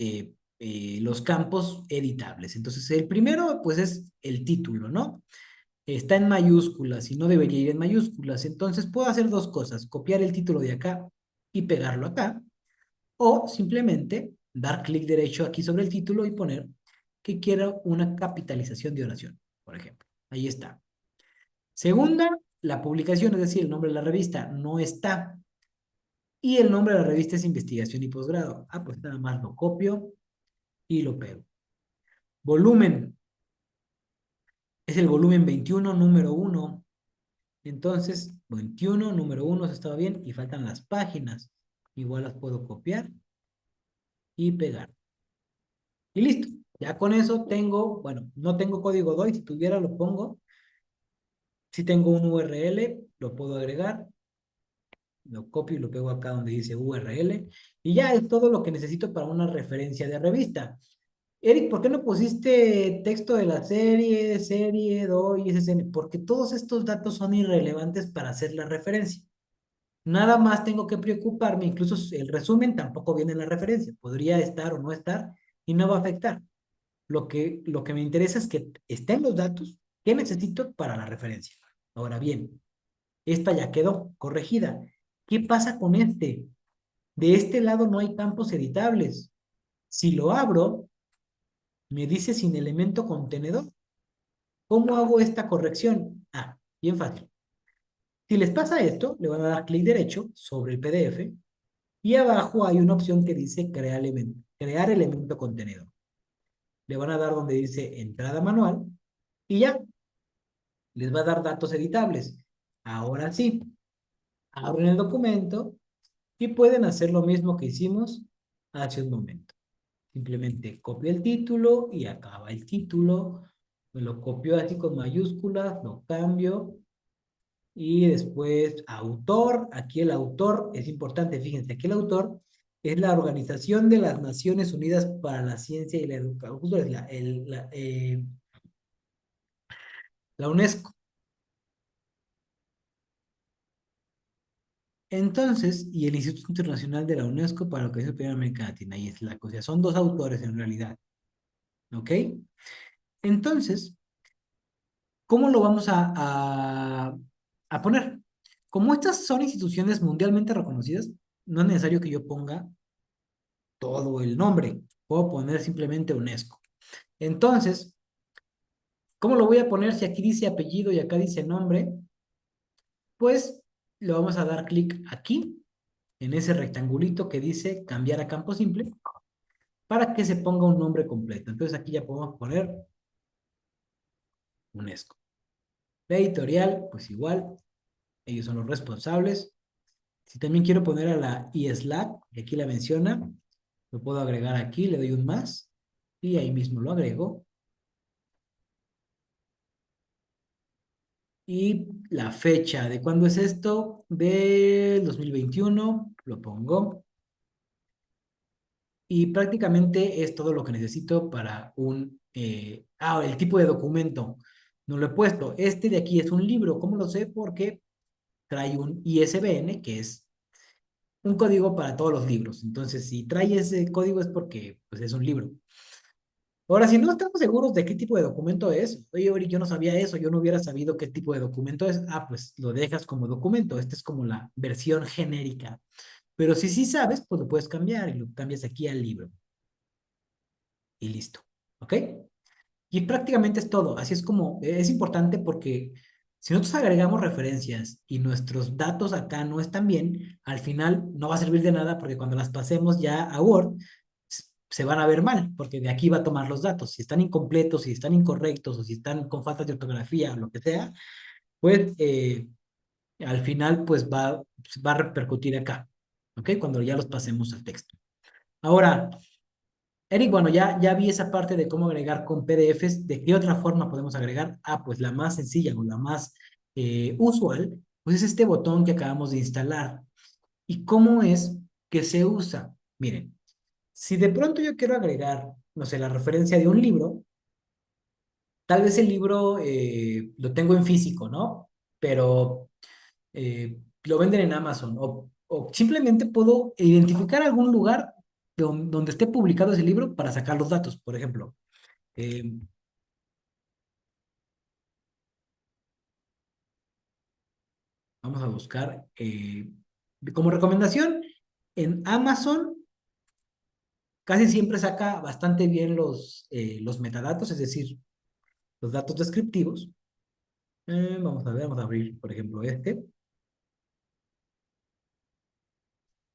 los campos editables. Entonces, el primero, pues es el título, ¿no? Está en mayúsculas y no debería ir en mayúsculas. Entonces, puedo hacer dos cosas: copiar el título de acá y pegarlo acá, o simplemente dar clic derecho aquí sobre el título y poner que quiero una capitalización de oración, por ejemplo. Ahí está. Segunda, la publicación, es decir, el nombre de la revista no está. Y el nombre de la revista es Investigación y Posgrado. Pues nada más lo copio y lo pego. Volumen. Es el volumen 21, número 1. Entonces, 21, número 1, eso estaba bien, y faltan las páginas. Igual las puedo copiar y pegar. Y listo. Ya con eso tengo, bueno, no tengo código DOI, si tuviera lo pongo. Si tengo un URL, lo puedo agregar. Lo copio y lo pego acá donde dice URL. Y ya es todo lo que necesito para una referencia de revista. Eric, ¿por qué no pusiste texto de la serie, DOI, SSN? Porque todos estos datos son irrelevantes para hacer la referencia. Nada más tengo que preocuparme, incluso el resumen tampoco viene en la referencia. Podría estar o no estar y no va a afectar. Lo que me interesa es que estén los datos que necesito para la referencia. Ahora bien, esta ya quedó corregida. ¿Qué pasa con este? De este lado no hay campos editables. Si lo abro, me dice sin elemento contenedor. ¿Cómo hago esta corrección? Ah, bien fácil. Si les pasa esto, le van a dar clic derecho sobre el PDF y abajo hay una opción que dice crear elemento contenedor. Le van a dar donde dice entrada manual y ya, les va a dar datos editables. Ahora sí, abren el documento y pueden hacer lo mismo que hicimos hace un momento. Simplemente copio el título y acaba el título. Me lo copio así con mayúsculas, lo cambio. Y después autor. Aquí el autor es importante, fíjense, aquí el autor es la Organización de las Naciones Unidas para la Ciencia y la Educación, la UNESCO. Entonces, y el Instituto Internacional de la UNESCO para lo que es el Primer América Latina. Y es la cosa. Son dos autores en realidad. ¿Ok? Entonces, ¿cómo lo vamos a poner? Como estas son instituciones mundialmente reconocidas, no es necesario que yo ponga todo el nombre. Puedo poner simplemente UNESCO. Entonces, ¿cómo lo voy a poner si aquí dice apellido y acá dice nombre? Pues le vamos a dar clic aquí, en ese rectangulito que dice cambiar a campo simple, para que se ponga un nombre completo. Entonces aquí ya podemos poner UNESCO. La editorial, pues igual, ellos son los responsables. Si también quiero poner a la ISLAC, que aquí la menciona, lo puedo agregar aquí, le doy un más, y ahí mismo lo agrego. Y la fecha de cuándo es esto, del 2021, lo pongo. Y prácticamente es todo lo que necesito para el tipo de documento. No lo he puesto. Este de aquí es un libro. ¿Cómo lo sé? Porque trae un ISBN, que es un código para todos los libros. Entonces, si trae ese código es porque pues, es un libro. Ahora, si no estamos seguros de qué tipo de documento es, oye, Ori, yo no sabía eso, yo no hubiera sabido qué tipo de documento es, pues lo dejas como documento. Esta es como la versión genérica. Pero si sí sabes, pues lo puedes cambiar y lo cambias aquí al libro. Y listo. ¿Ok? Y prácticamente es todo. Así es como, es importante porque si nosotros agregamos referencias y nuestros datos acá no están bien, al final no va a servir de nada porque cuando las pasemos ya a Word, se van a ver mal, porque de aquí va a tomar los datos. Si están incompletos, si están incorrectos o si están con falta de ortografía o lo que sea, pues al final pues va a repercutir acá. ¿Ok? Cuando ya los pasemos al texto. Ahora, Eric, bueno, ya vi esa parte de cómo agregar con PDFs. ¿De qué otra forma podemos agregar? Pues la más sencilla o la más usual, pues es este botón que acabamos de instalar. ¿Y cómo es que se usa? Miren, si de pronto yo quiero agregar, no sé, la referencia de un libro, tal vez el libro lo tengo en físico, ¿no? Pero lo venden en Amazon o simplemente puedo identificar algún lugar donde esté publicado ese libro para sacar los datos. Por ejemplo, vamos a buscar como recomendación en Amazon. Casi siempre saca bastante bien los metadatos, es decir, los datos descriptivos. Vamos a ver, vamos a abrir, por ejemplo, este.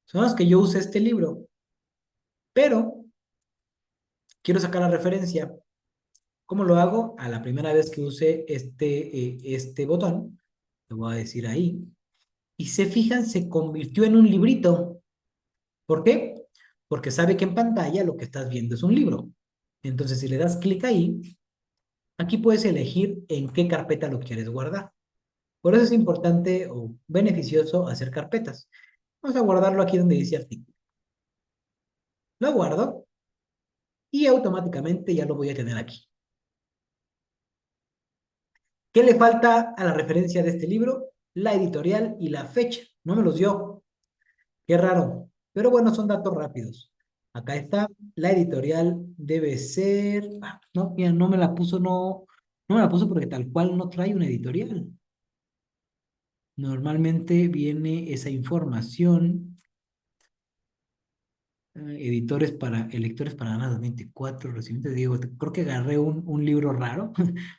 Son los que yo usé este libro, pero quiero sacar la referencia. ¿Cómo lo hago? A la primera vez que use este botón, Le voy a decir ahí. Y se fijan, se convirtió en un librito. ¿Por qué? Porque sabe que en pantalla lo que estás viendo es un libro. Entonces, si le das clic ahí, aquí puedes elegir en qué carpeta lo quieres guardar. Por eso es importante o beneficioso hacer carpetas. Vamos a guardarlo aquí donde dice artículo. Lo guardo y automáticamente ya lo voy a tener aquí. ¿Qué le falta a la referencia de este libro? La editorial y la fecha. No me los dio. Qué raro. Pero bueno, son datos rápidos. Acá está. La editorial debe ser... no, mira, no me la puso, no me la puso porque tal cual no trae una editorial. Normalmente viene esa información. Editores para, electores para Ana 2024, recibimiento, digo, creo que agarré un libro raro.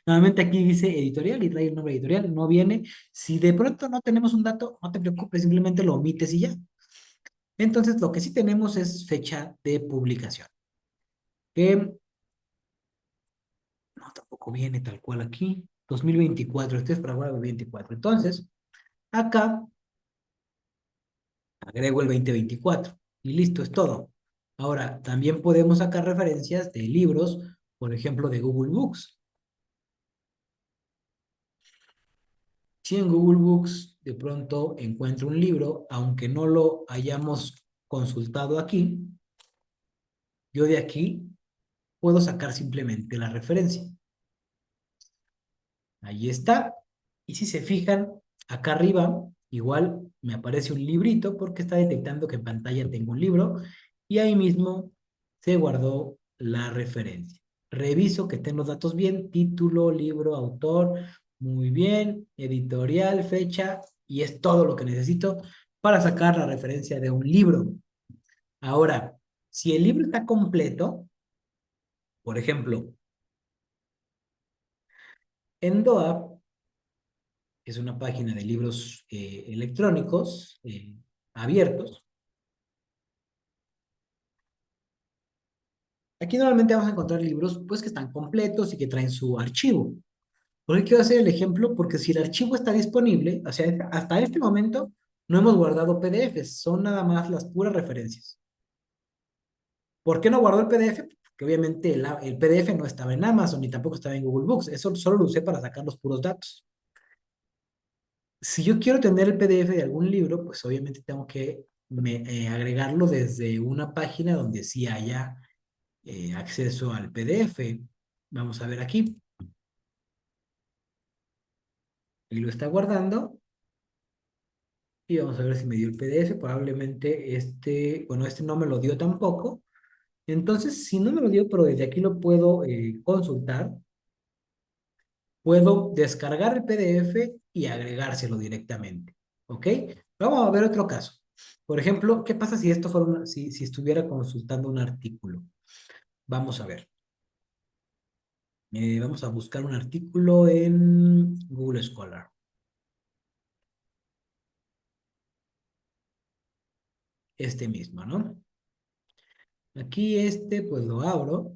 Nuevamente aquí dice editorial y trae el nombre editorial, no viene. Si de pronto no tenemos un dato, no te preocupes, simplemente lo omites y ya. Entonces, lo que sí tenemos es fecha de publicación. Que no, tampoco viene tal cual aquí. 2024, este es para ahora 2024. Entonces, acá agrego el 2024 y listo, es todo. Ahora, también podemos sacar referencias de libros, por ejemplo, de Google Books. Si en Google Books de pronto encuentro un libro, aunque no lo hayamos consultado aquí, yo de aquí puedo sacar simplemente la referencia. Ahí está. Y si se fijan, acá arriba, igual me aparece un librito porque está detectando que en pantalla tengo un libro y ahí mismo se guardó la referencia. Reviso que estén los datos bien, título, libro, autor, muy bien, editorial, fecha, y es todo lo que necesito para sacar la referencia de un libro. Ahora, si el libro está completo, por ejemplo, en DOAB, es una página de libros electrónicos abiertos. Aquí normalmente vamos a encontrar libros pues que están completos y que traen su archivo. ¿Por qué quiero hacer el ejemplo? Porque si el archivo está disponible, o sea, hasta este momento no hemos guardado PDFs, son nada más las puras referencias. ¿Por qué no guardó el PDF? Porque obviamente el PDF no estaba en Amazon ni tampoco estaba en Google Books, eso solo lo usé para sacar los puros datos. Si yo quiero tener el PDF de algún libro, pues obviamente tengo que agregarlo desde una página donde sí haya acceso al PDF. Vamos a ver aquí. Y lo está guardando. Y vamos a ver si me dio el PDF. Probablemente bueno, este no me lo dio tampoco. Entonces, si no me lo dio, pero desde aquí lo puedo consultar, puedo descargar el PDF y agregárselo directamente. ¿Ok? Vamos a ver otro caso. Por ejemplo, ¿qué pasa si esto fuera si estuviera consultando un artículo? Vamos a ver. Vamos a buscar un artículo en Google Scholar. Este mismo, ¿no? Aquí pues lo abro.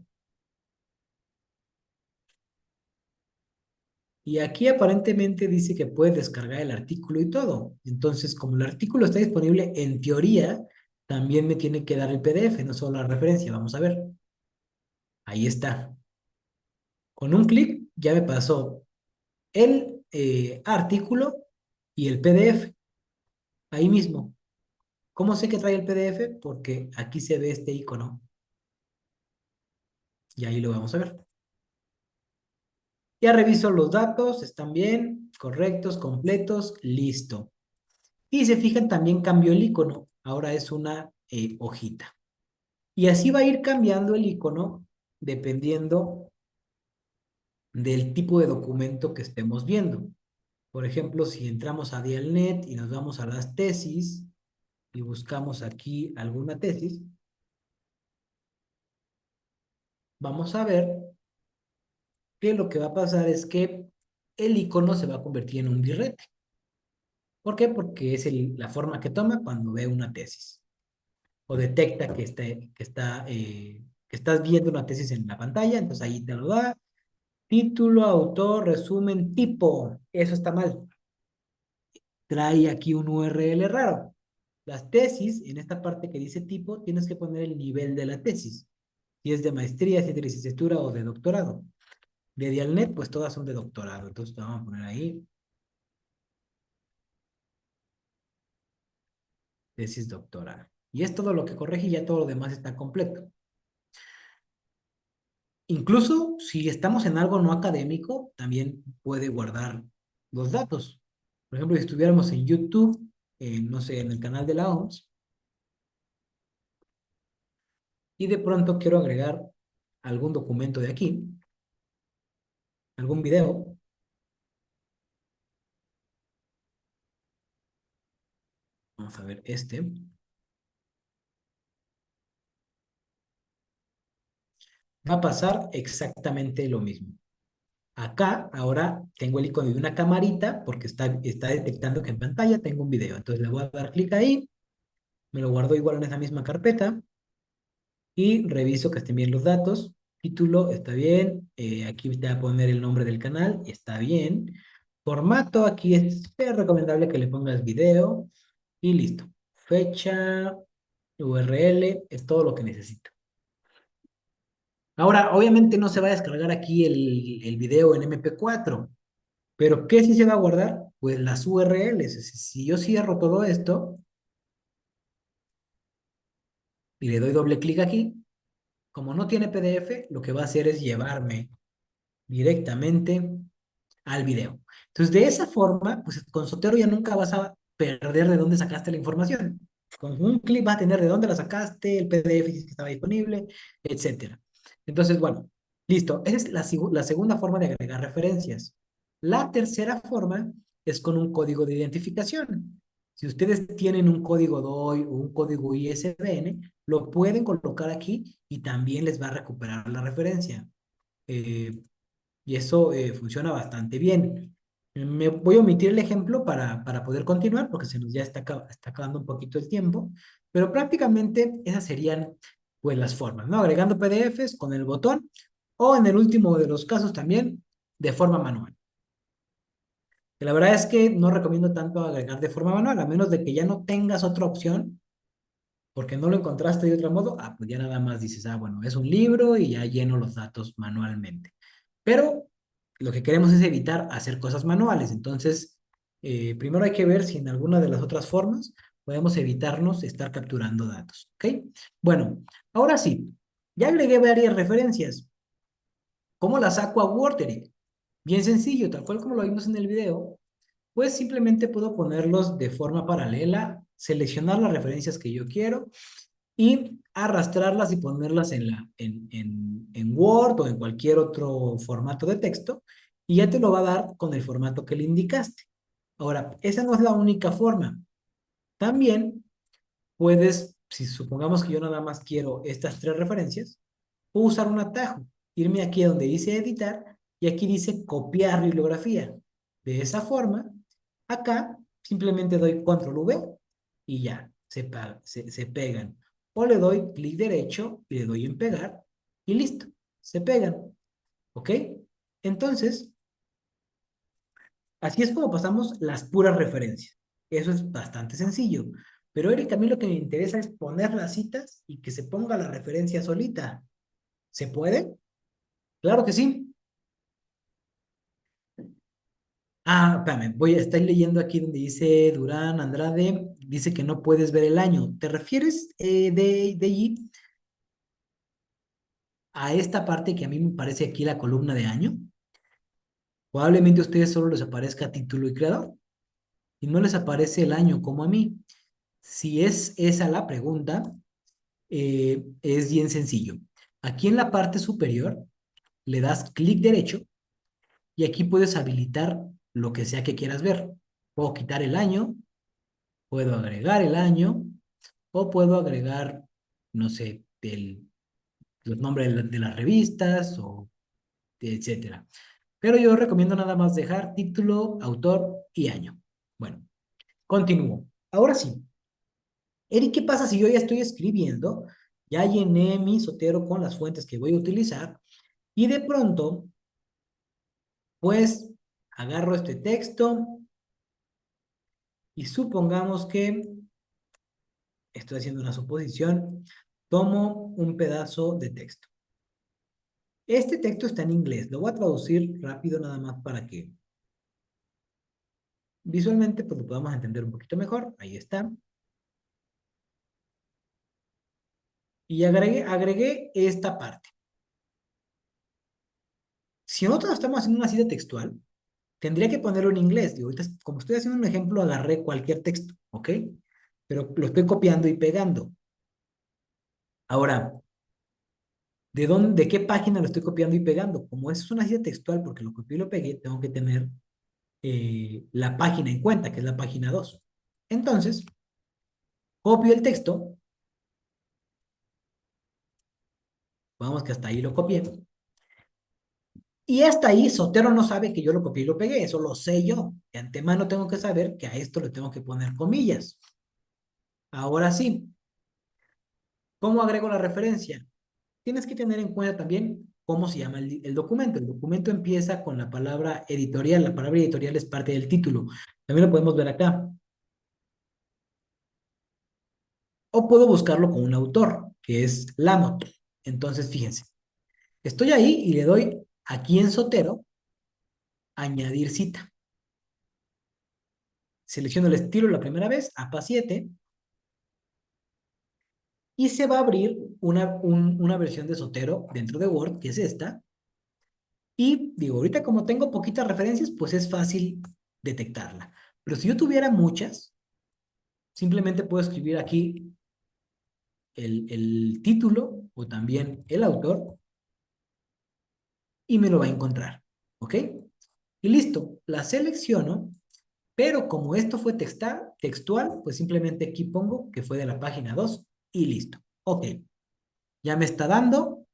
Y aquí aparentemente dice que puedes descargar el artículo y todo. Entonces, como el artículo está disponible, en teoría, también me tiene que dar el PDF, no solo la referencia. Vamos a ver. Ahí está. Con un clic ya me pasó el artículo y el PDF. Ahí mismo. ¿Cómo sé que trae el PDF? Porque aquí se ve este icono. Y ahí lo vamos a ver. Ya reviso los datos, están bien, correctos, completos, listo. Y se fijan, también cambió el icono. Ahora es una hojita. Y así va a ir cambiando el icono dependiendo del tipo de documento que estemos viendo. Por ejemplo, si entramos a Dialnet y nos vamos a las tesis y buscamos aquí alguna tesis, vamos a ver que lo que va a pasar es que el icono se va a convertir en un birrete. ¿Por qué? Porque es la forma que toma cuando ve una tesis. O detecta que estás viendo una tesis en la pantalla, entonces ahí te lo da. Título, autor, resumen, tipo. Eso está mal. trae aquí un URL raro. Las tesis, en esta parte que dice tipo, tienes que poner el nivel de la tesis. Si es de maestría, si es de licenciatura o de doctorado. De Dialnet, pues todas son de doctorado. Entonces vamos a poner ahí tesis doctoral. Y es todo lo que corrige y ya todo lo demás está completo. Incluso si estamos en algo no académico, también puede guardar los datos. Por ejemplo, si estuviéramos en YouTube, no sé, en el canal de la OMS, y de pronto quiero agregar algún documento de aquí, algún video, vamos a ver este, va a pasar exactamente lo mismo. Acá, ahora, tengo el icono de una camarita porque está detectando que en pantalla tengo un video. Entonces le voy a dar clic ahí, me lo guardo igual en esa misma carpeta y reviso que estén bien los datos. Título, está bien. Aquí te va a poner el nombre del canal, está bien. Formato, aquí es recomendable que le pongas video y listo. Fecha, URL, es todo lo que necesito. Ahora, obviamente no se va a descargar aquí el video en MP4, pero ¿qué sí se va a guardar? Pues las URLs. Si yo cierro todo esto y le doy doble clic aquí, como no tiene PDF, lo que va a hacer es llevarme directamente al video. Entonces, de esa forma, pues con Zotero ya nunca vas a perder de dónde sacaste la información. Con un clic vas a tener de dónde la sacaste, el PDF si es que estaba disponible, etcétera. Entonces, bueno, listo. Esa es la segunda forma de agregar referencias. La tercera forma es con un código de identificación. Si ustedes tienen un código DOI o un código ISBN, lo pueden colocar aquí y también les va a recuperar la referencia. Y eso funciona bastante bien. Me voy a omitir el ejemplo para poder continuar porque se nos ya está acabando un poquito el tiempo, pero prácticamente esas serían pues las formas, ¿no? Agregando PDFs con el botón o en el último de los casos también de forma manual. Que la verdad es que no recomiendo tanto agregar de forma manual, a menos de que ya no tengas otra opción porque no lo encontraste de otro modo, pues ya nada más dices, bueno, es un libro y ya lleno los datos manualmente. Pero lo que queremos es evitar hacer cosas manuales. Entonces, primero hay que ver si en alguna de las otras formas podemos evitarnos estar capturando datos. ¿Ok? Bueno, ahora sí, ya agregué varias referencias. ¿Cómo las saco a Worderic? Bien sencillo, tal cual como lo vimos en el video, pues simplemente puedo ponerlos de forma paralela, seleccionar las referencias que yo quiero y arrastrarlas y ponerlas en Word o en cualquier otro formato de texto y ya te lo va a dar con el formato que le indicaste. Ahora, esa no es la única forma. También puedes, si supongamos que yo nada más quiero estas tres referencias, puedo usar un atajo, irme aquí a donde dice editar y aquí dice copiar bibliografía. De esa forma, acá simplemente doy control V y ya, se pegan. O le doy clic derecho y le doy en pegar y listo, se pegan. ¿Ok? Entonces, así es como pasamos las puras referencias. Eso es bastante sencillo. Pero Eric, a mí lo que me interesa es poner las citas y que se ponga la referencia solita. ¿Se puede? Claro que sí. Espérame, estoy leyendo aquí donde dice Durán Andrade, dice que no puedes ver el año. ¿Te refieres de allí a esta parte que a mí me parece aquí la columna de año? Probablemente a ustedes solo les aparezca título y creador y no les aparece el año como a mí. Si es esa la pregunta, es bien sencillo. Aquí en la parte superior le das clic derecho y aquí puedes habilitar lo que sea que quieras ver. Puedo quitar el año, puedo agregar el año o puedo agregar, no sé, los nombres de las revistas o etcétera. Pero yo recomiendo nada más dejar título, autor y año. Bueno, continúo. Ahora sí. Eric, ¿qué pasa si yo ya estoy escribiendo? Ya llené mi Zotero con las fuentes que voy a utilizar y de pronto, pues, agarro este texto Y supongamos que estoy haciendo una suposición, tomo un pedazo de texto. Este texto está en inglés, lo voy a traducir rápido nada más para que visualmente pues, lo podamos entender un poquito mejor. Ahí está. Y agregué esta parte. Si nosotros estamos haciendo una cita textual, tendría que ponerlo en inglés. Digo, ahorita, como estoy haciendo un ejemplo, agarré cualquier texto, ¿ok? Pero lo estoy copiando y pegando. Ahora, ¿de qué página lo estoy copiando y pegando? Como es una cita textual, porque lo copié y lo pegué, tengo que tener la página en cuenta, que es la página 2. Entonces, copio el texto. Vamos que hasta ahí lo copié. Y hasta ahí Sotero no sabe que yo lo copié y lo pegué. Eso lo sé yo. De antemano tengo que saber que a esto le tengo que poner comillas. Ahora sí. ¿Cómo agrego la referencia? Tienes que tener en cuenta también cómo se llama el documento. El documento empieza con la palabra editorial. La palabra editorial es parte del título. También lo podemos ver acá. O puedo buscarlo con un autor, que es Lamotte. Entonces, fíjense. Estoy ahí y le doy aquí en Sotero, añadir cita. Selecciono el estilo la primera vez, APA 7, y se va a abrir una versión de Sotero dentro de Word, que es esta. Y digo, ahorita como tengo poquitas referencias, pues es fácil detectarla. Pero si yo tuviera muchas, simplemente puedo escribir aquí el título o también el autor y me lo va a encontrar. ¿Ok? Y listo, la selecciono, pero como esto fue textual, pues simplemente aquí pongo que fue de la página 2 y listo. Ok, ya me está dando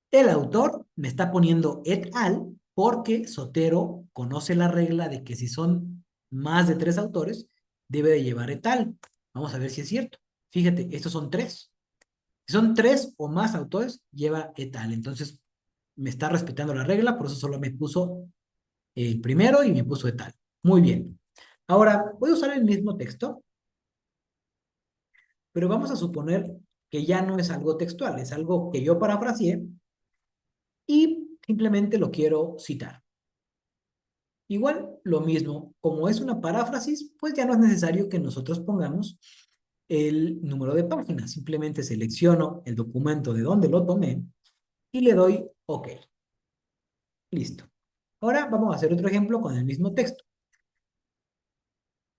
el autor, me está poniendo et al, porque Sotero conoce la regla de que si son más de 3 autores, debe de llevar et al. Vamos a ver si es cierto. Fíjate, estos son 3. Si son 3 o más autores, lleva et al. Entonces, me está respetando la regla, por eso solo me puso el primero y me puso et al. Muy bien. Ahora, voy a usar el mismo texto, pero vamos a suponer que ya no es algo textual, es algo que yo parafraseé y simplemente lo quiero citar. Igual, lo mismo, como es una paráfrasis, pues ya no es necesario que nosotros pongamos el número de página. Simplemente selecciono el documento de donde lo tomé y le doy OK. Listo. Ahora vamos a hacer otro ejemplo con el mismo texto.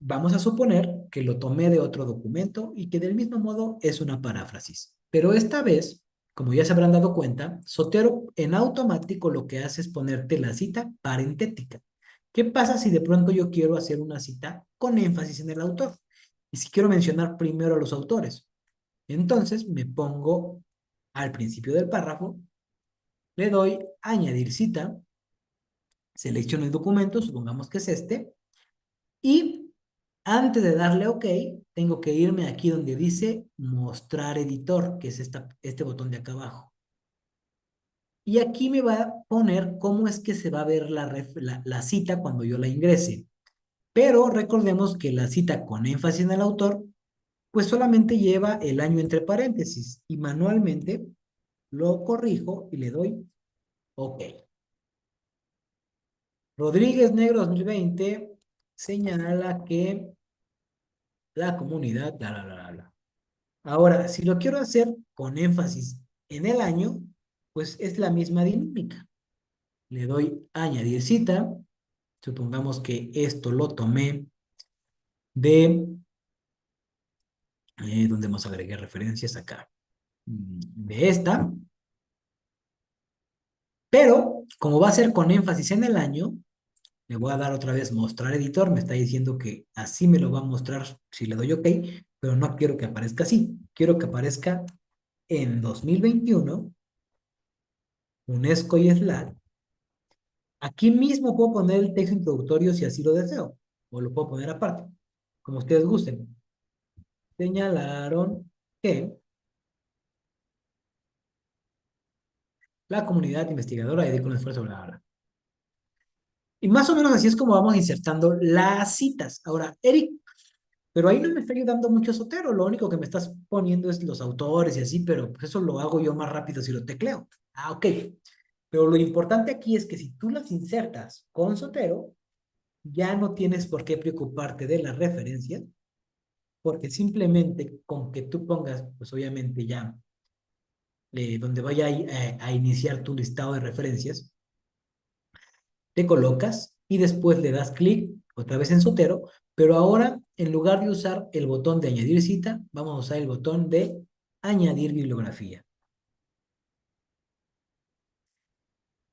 Vamos a suponer que lo tomé de otro documento y que del mismo modo es una paráfrasis. Pero esta vez, como ya se habrán dado cuenta, Sotero en automático lo que hace es ponerte la cita parentética. ¿Qué pasa si de pronto yo quiero hacer una cita con énfasis en el autor? Y si quiero mencionar primero a los autores. Entonces me pongo al principio del párrafo, le doy añadir cita, selecciono el documento, supongamos que es este, y antes de darle OK, tengo que irme aquí donde dice mostrar editor, que es este botón de acá abajo. Y aquí me va a poner cómo es que se va a ver la cita cuando yo la ingrese. Pero recordemos que la cita con énfasis en el autor, pues solamente lleva el año entre paréntesis y manualmente lo corrijo y le doy OK. Rodríguez Negro 2020 señala que la comunidad, bla. Ahora, si lo quiero hacer con énfasis en el año, pues es la misma dinámica. Le doy añadir cita. Supongamos que esto lo tomé de donde más agregué referencias acá. De esta. Pero, como va a ser con énfasis en el año, le voy a dar otra vez mostrar editor. Me está diciendo que así me lo va a mostrar si le doy OK, pero no quiero que aparezca así. Quiero que aparezca en 2021, UNESCO y SLAC. Aquí mismo puedo poner el texto introductorio si así lo deseo, o lo puedo poner aparte, como ustedes gusten. Señalaron que la comunidad investigadora dedica un esfuerzo, bla, bla, bla. Y más o menos así es como vamos insertando las citas. Ahora, Eric, Pero ahí no me está ayudando mucho Sotero, lo único que me estás poniendo es los autores y así, pero pues eso lo hago yo más rápido si lo tecleo. Ah, ok. Pero lo importante aquí es que si tú las insertas con Sotero, ya no tienes por qué preocuparte de las referencias, porque simplemente con que tú pongas, pues obviamente ya, donde vaya a iniciar tu listado de referencias, te colocas y después le das clic otra vez en Sotero, pero ahora en lugar de usar el botón de añadir cita, vamos a usar el botón de añadir bibliografía.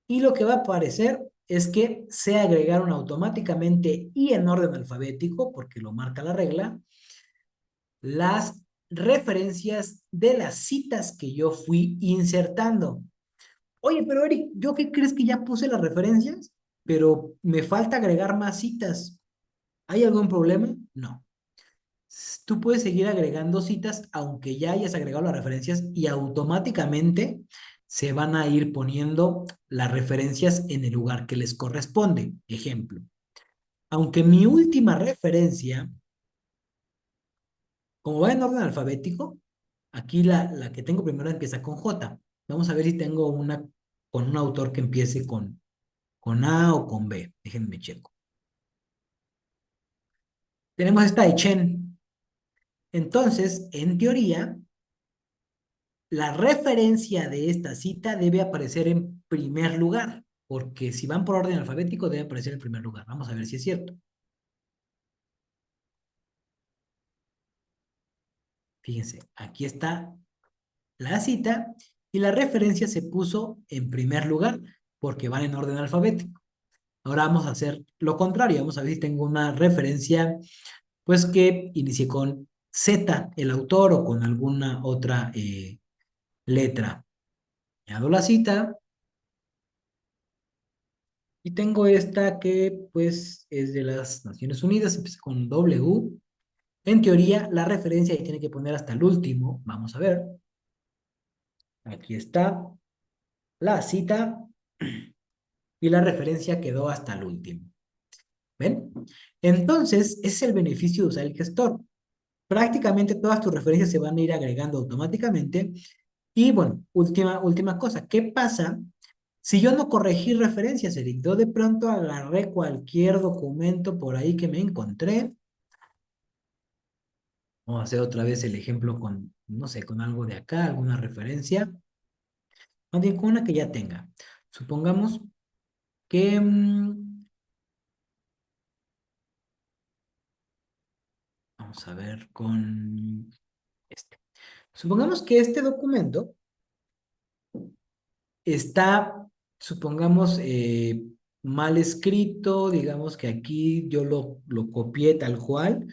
Y lo que va a aparecer es que se agregaron automáticamente y en orden alfabético, porque lo marca la regla, las referencias de las citas que yo fui insertando. Oye, pero Eric, ¿yo qué crees que ya puse las referencias? Pero me falta agregar más citas. ¿Hay algún problema? No. Tú puedes seguir agregando citas aunque ya hayas agregado las referencias y automáticamente se van a ir poniendo las referencias en el lugar que les corresponde. Ejemplo, aunque mi última referencia, como va en orden alfabético, aquí la que tengo primero empieza con J. Vamos a ver si tengo una con un autor que empiece con A o con B. Déjenme checo. Tenemos esta de Chen. Entonces, en teoría, la referencia de esta cita debe aparecer en primer lugar, porque si van por orden alfabético debe aparecer en primer lugar. Vamos a ver si es cierto. Fíjense, aquí está la cita y la referencia se puso en primer lugar porque van en orden alfabético. Ahora vamos a hacer lo contrario. Vamos a ver si tengo una referencia, pues que inicie con Z, el autor, o con alguna otra letra. Añado la cita. Y tengo esta que pues es de las Naciones Unidas, empieza con W. En teoría, la referencia ahí tiene que poner hasta el último. Vamos a ver. Aquí está la cita y la referencia quedó hasta el último. ¿Ven? Entonces, ese es el beneficio de usar el gestor. Prácticamente todas tus referencias se van a ir agregando automáticamente. Y bueno, última cosa. ¿Qué pasa si yo no corregí referencias, Eric? Yo de pronto agarré cualquier documento por ahí que me encontré. Vamos a hacer otra vez el ejemplo con, no sé, con algo de acá, alguna referencia. Más bien con una que ya tenga. Supongamos que... vamos a ver con este. Supongamos que este documento está, supongamos, mal escrito. Digamos que aquí yo lo copié tal cual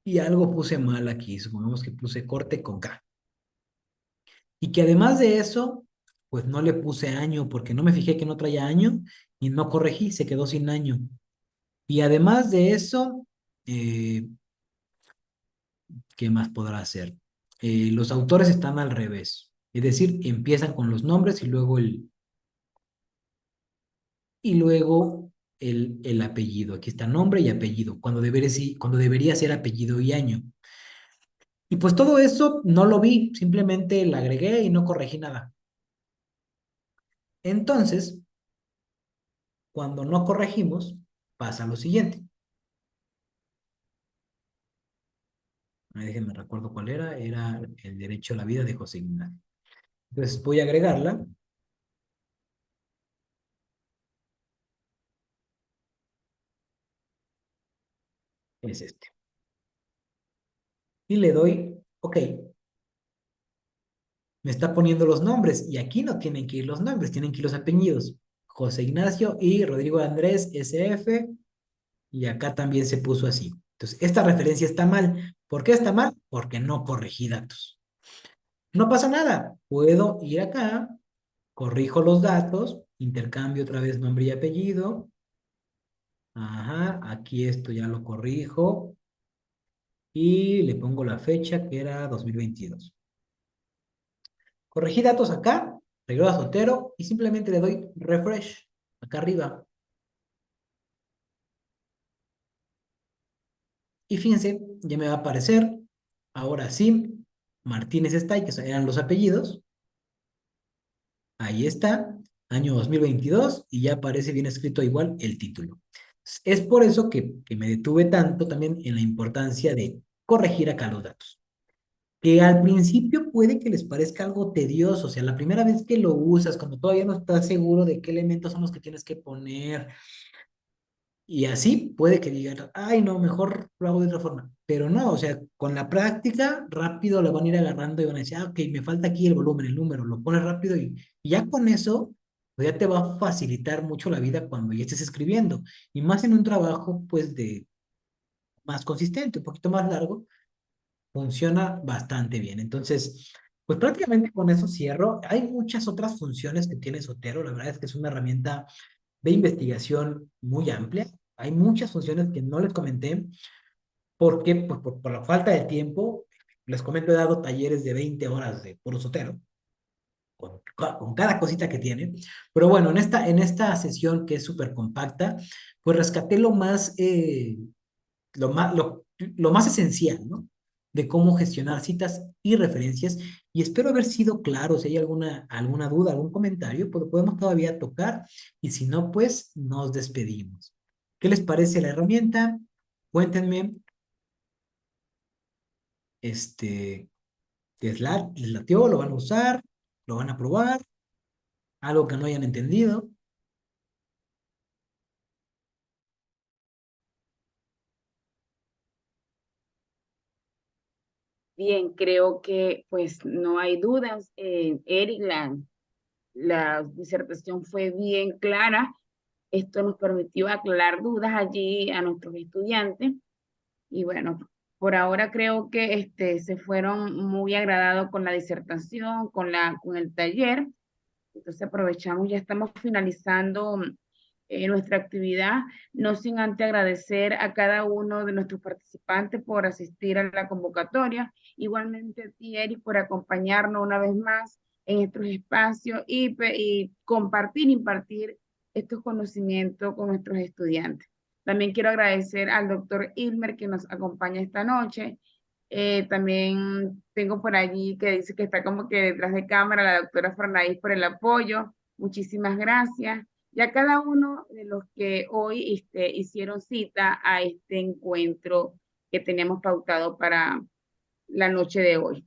y algo puse mal aquí. Supongamos que puse corte con K. Y que además de eso, pues no le puse año porque no me fijé que no traía año y no corregí, se quedó sin año. Y además de eso, ¿qué más podrá hacer? Los autores están al revés, es decir, empiezan con los nombres y luego el apellido. Aquí está nombre y apellido, cuando debería ser apellido y año. Y pues todo eso no lo vi, simplemente la agregué y no corregí nada. Entonces, cuando no corregimos, pasa lo siguiente. Déjenme recuerdo cuál era. Era el derecho a la vida de José Ignacio. Entonces voy a agregarla. Es este. Y le doy OK. Me está poniendo los nombres. Y aquí no tienen que ir los nombres, tienen que ir los apellidos. José Ignacio y Rodrigo Andrés SF. Y acá también se puso así. Entonces, esta referencia está mal. ¿Por qué está mal? Porque no corregí datos. No pasa nada. Puedo ir acá, corrijo los datos, intercambio otra vez nombre y apellido. Ajá, aquí esto ya lo corrijo. Y le pongo la fecha que era 2022. Corregí datos acá, regreso a Sotero y simplemente le doy refresh acá arriba. Y fíjense, ya me va a aparecer, ahora sí, Martínez está, y que eran los apellidos. Ahí está, año 2022, y ya aparece bien escrito igual el título. Es por eso que me detuve tanto también en la importancia de corregir acá los datos. Que al principio puede que les parezca algo tedioso, o sea, la primera vez que lo usas, cuando todavía no estás seguro de qué elementos son los que tienes que poner, y así puede que digan, ay, no, mejor lo hago de otra forma. Pero no, o sea, con la práctica, rápido lo van a ir agarrando y van a decir, ah, ok, me falta aquí el volumen, el número, lo pones rápido y ya con eso, pues ya te va a facilitar mucho la vida cuando ya estés escribiendo. Y más en un trabajo, pues, de más consistente, un poquito más largo, funciona bastante bien. Entonces, pues prácticamente con eso cierro. Hay muchas otras funciones que tiene Zotero. La verdad es que es una herramienta de investigación muy amplia. Hay muchas funciones que no les comenté porque pues, por la falta de tiempo. Les comento, he dado talleres de 20 horas de puro Zotero, con cada cosita que tiene. Pero bueno, en esta sesión que es súper compacta, pues rescaté lo más esencial, ¿no? De cómo gestionar citas y referencias. Y espero haber sido claro. Si hay alguna duda, algún comentario, pues lo podemos todavía tocar. Y si no, pues nos despedimos. ¿Qué les parece la herramienta? Cuéntenme, este, ¿les latió? ¿Lo van a usar? ¿Lo van a probar? ¿Algo que no hayan entendido? Bien, creo que pues no hay dudas. Eric, la disertación fue bien clara. Esto nos permitió aclarar dudas allí a nuestros estudiantes. Y bueno, por ahora creo que se fueron muy agradados con la disertación, con el taller. Entonces aprovechamos, ya estamos finalizando nuestra actividad, no sin antes agradecer a cada uno de nuestros participantes por asistir a la convocatoria, igualmente a ti, Eric, por acompañarnos una vez más en estos espacios y compartir, impartir estos conocimientos con nuestros estudiantes. También quiero agradecer al doctor Ilmer que nos acompaña esta noche. También tengo por allí que dice que está como que detrás de cámara la doctora Fernández por el apoyo. Muchísimas gracias. Y a cada uno de los que hoy hicieron cita a este encuentro que tenemos pautado para la noche de hoy.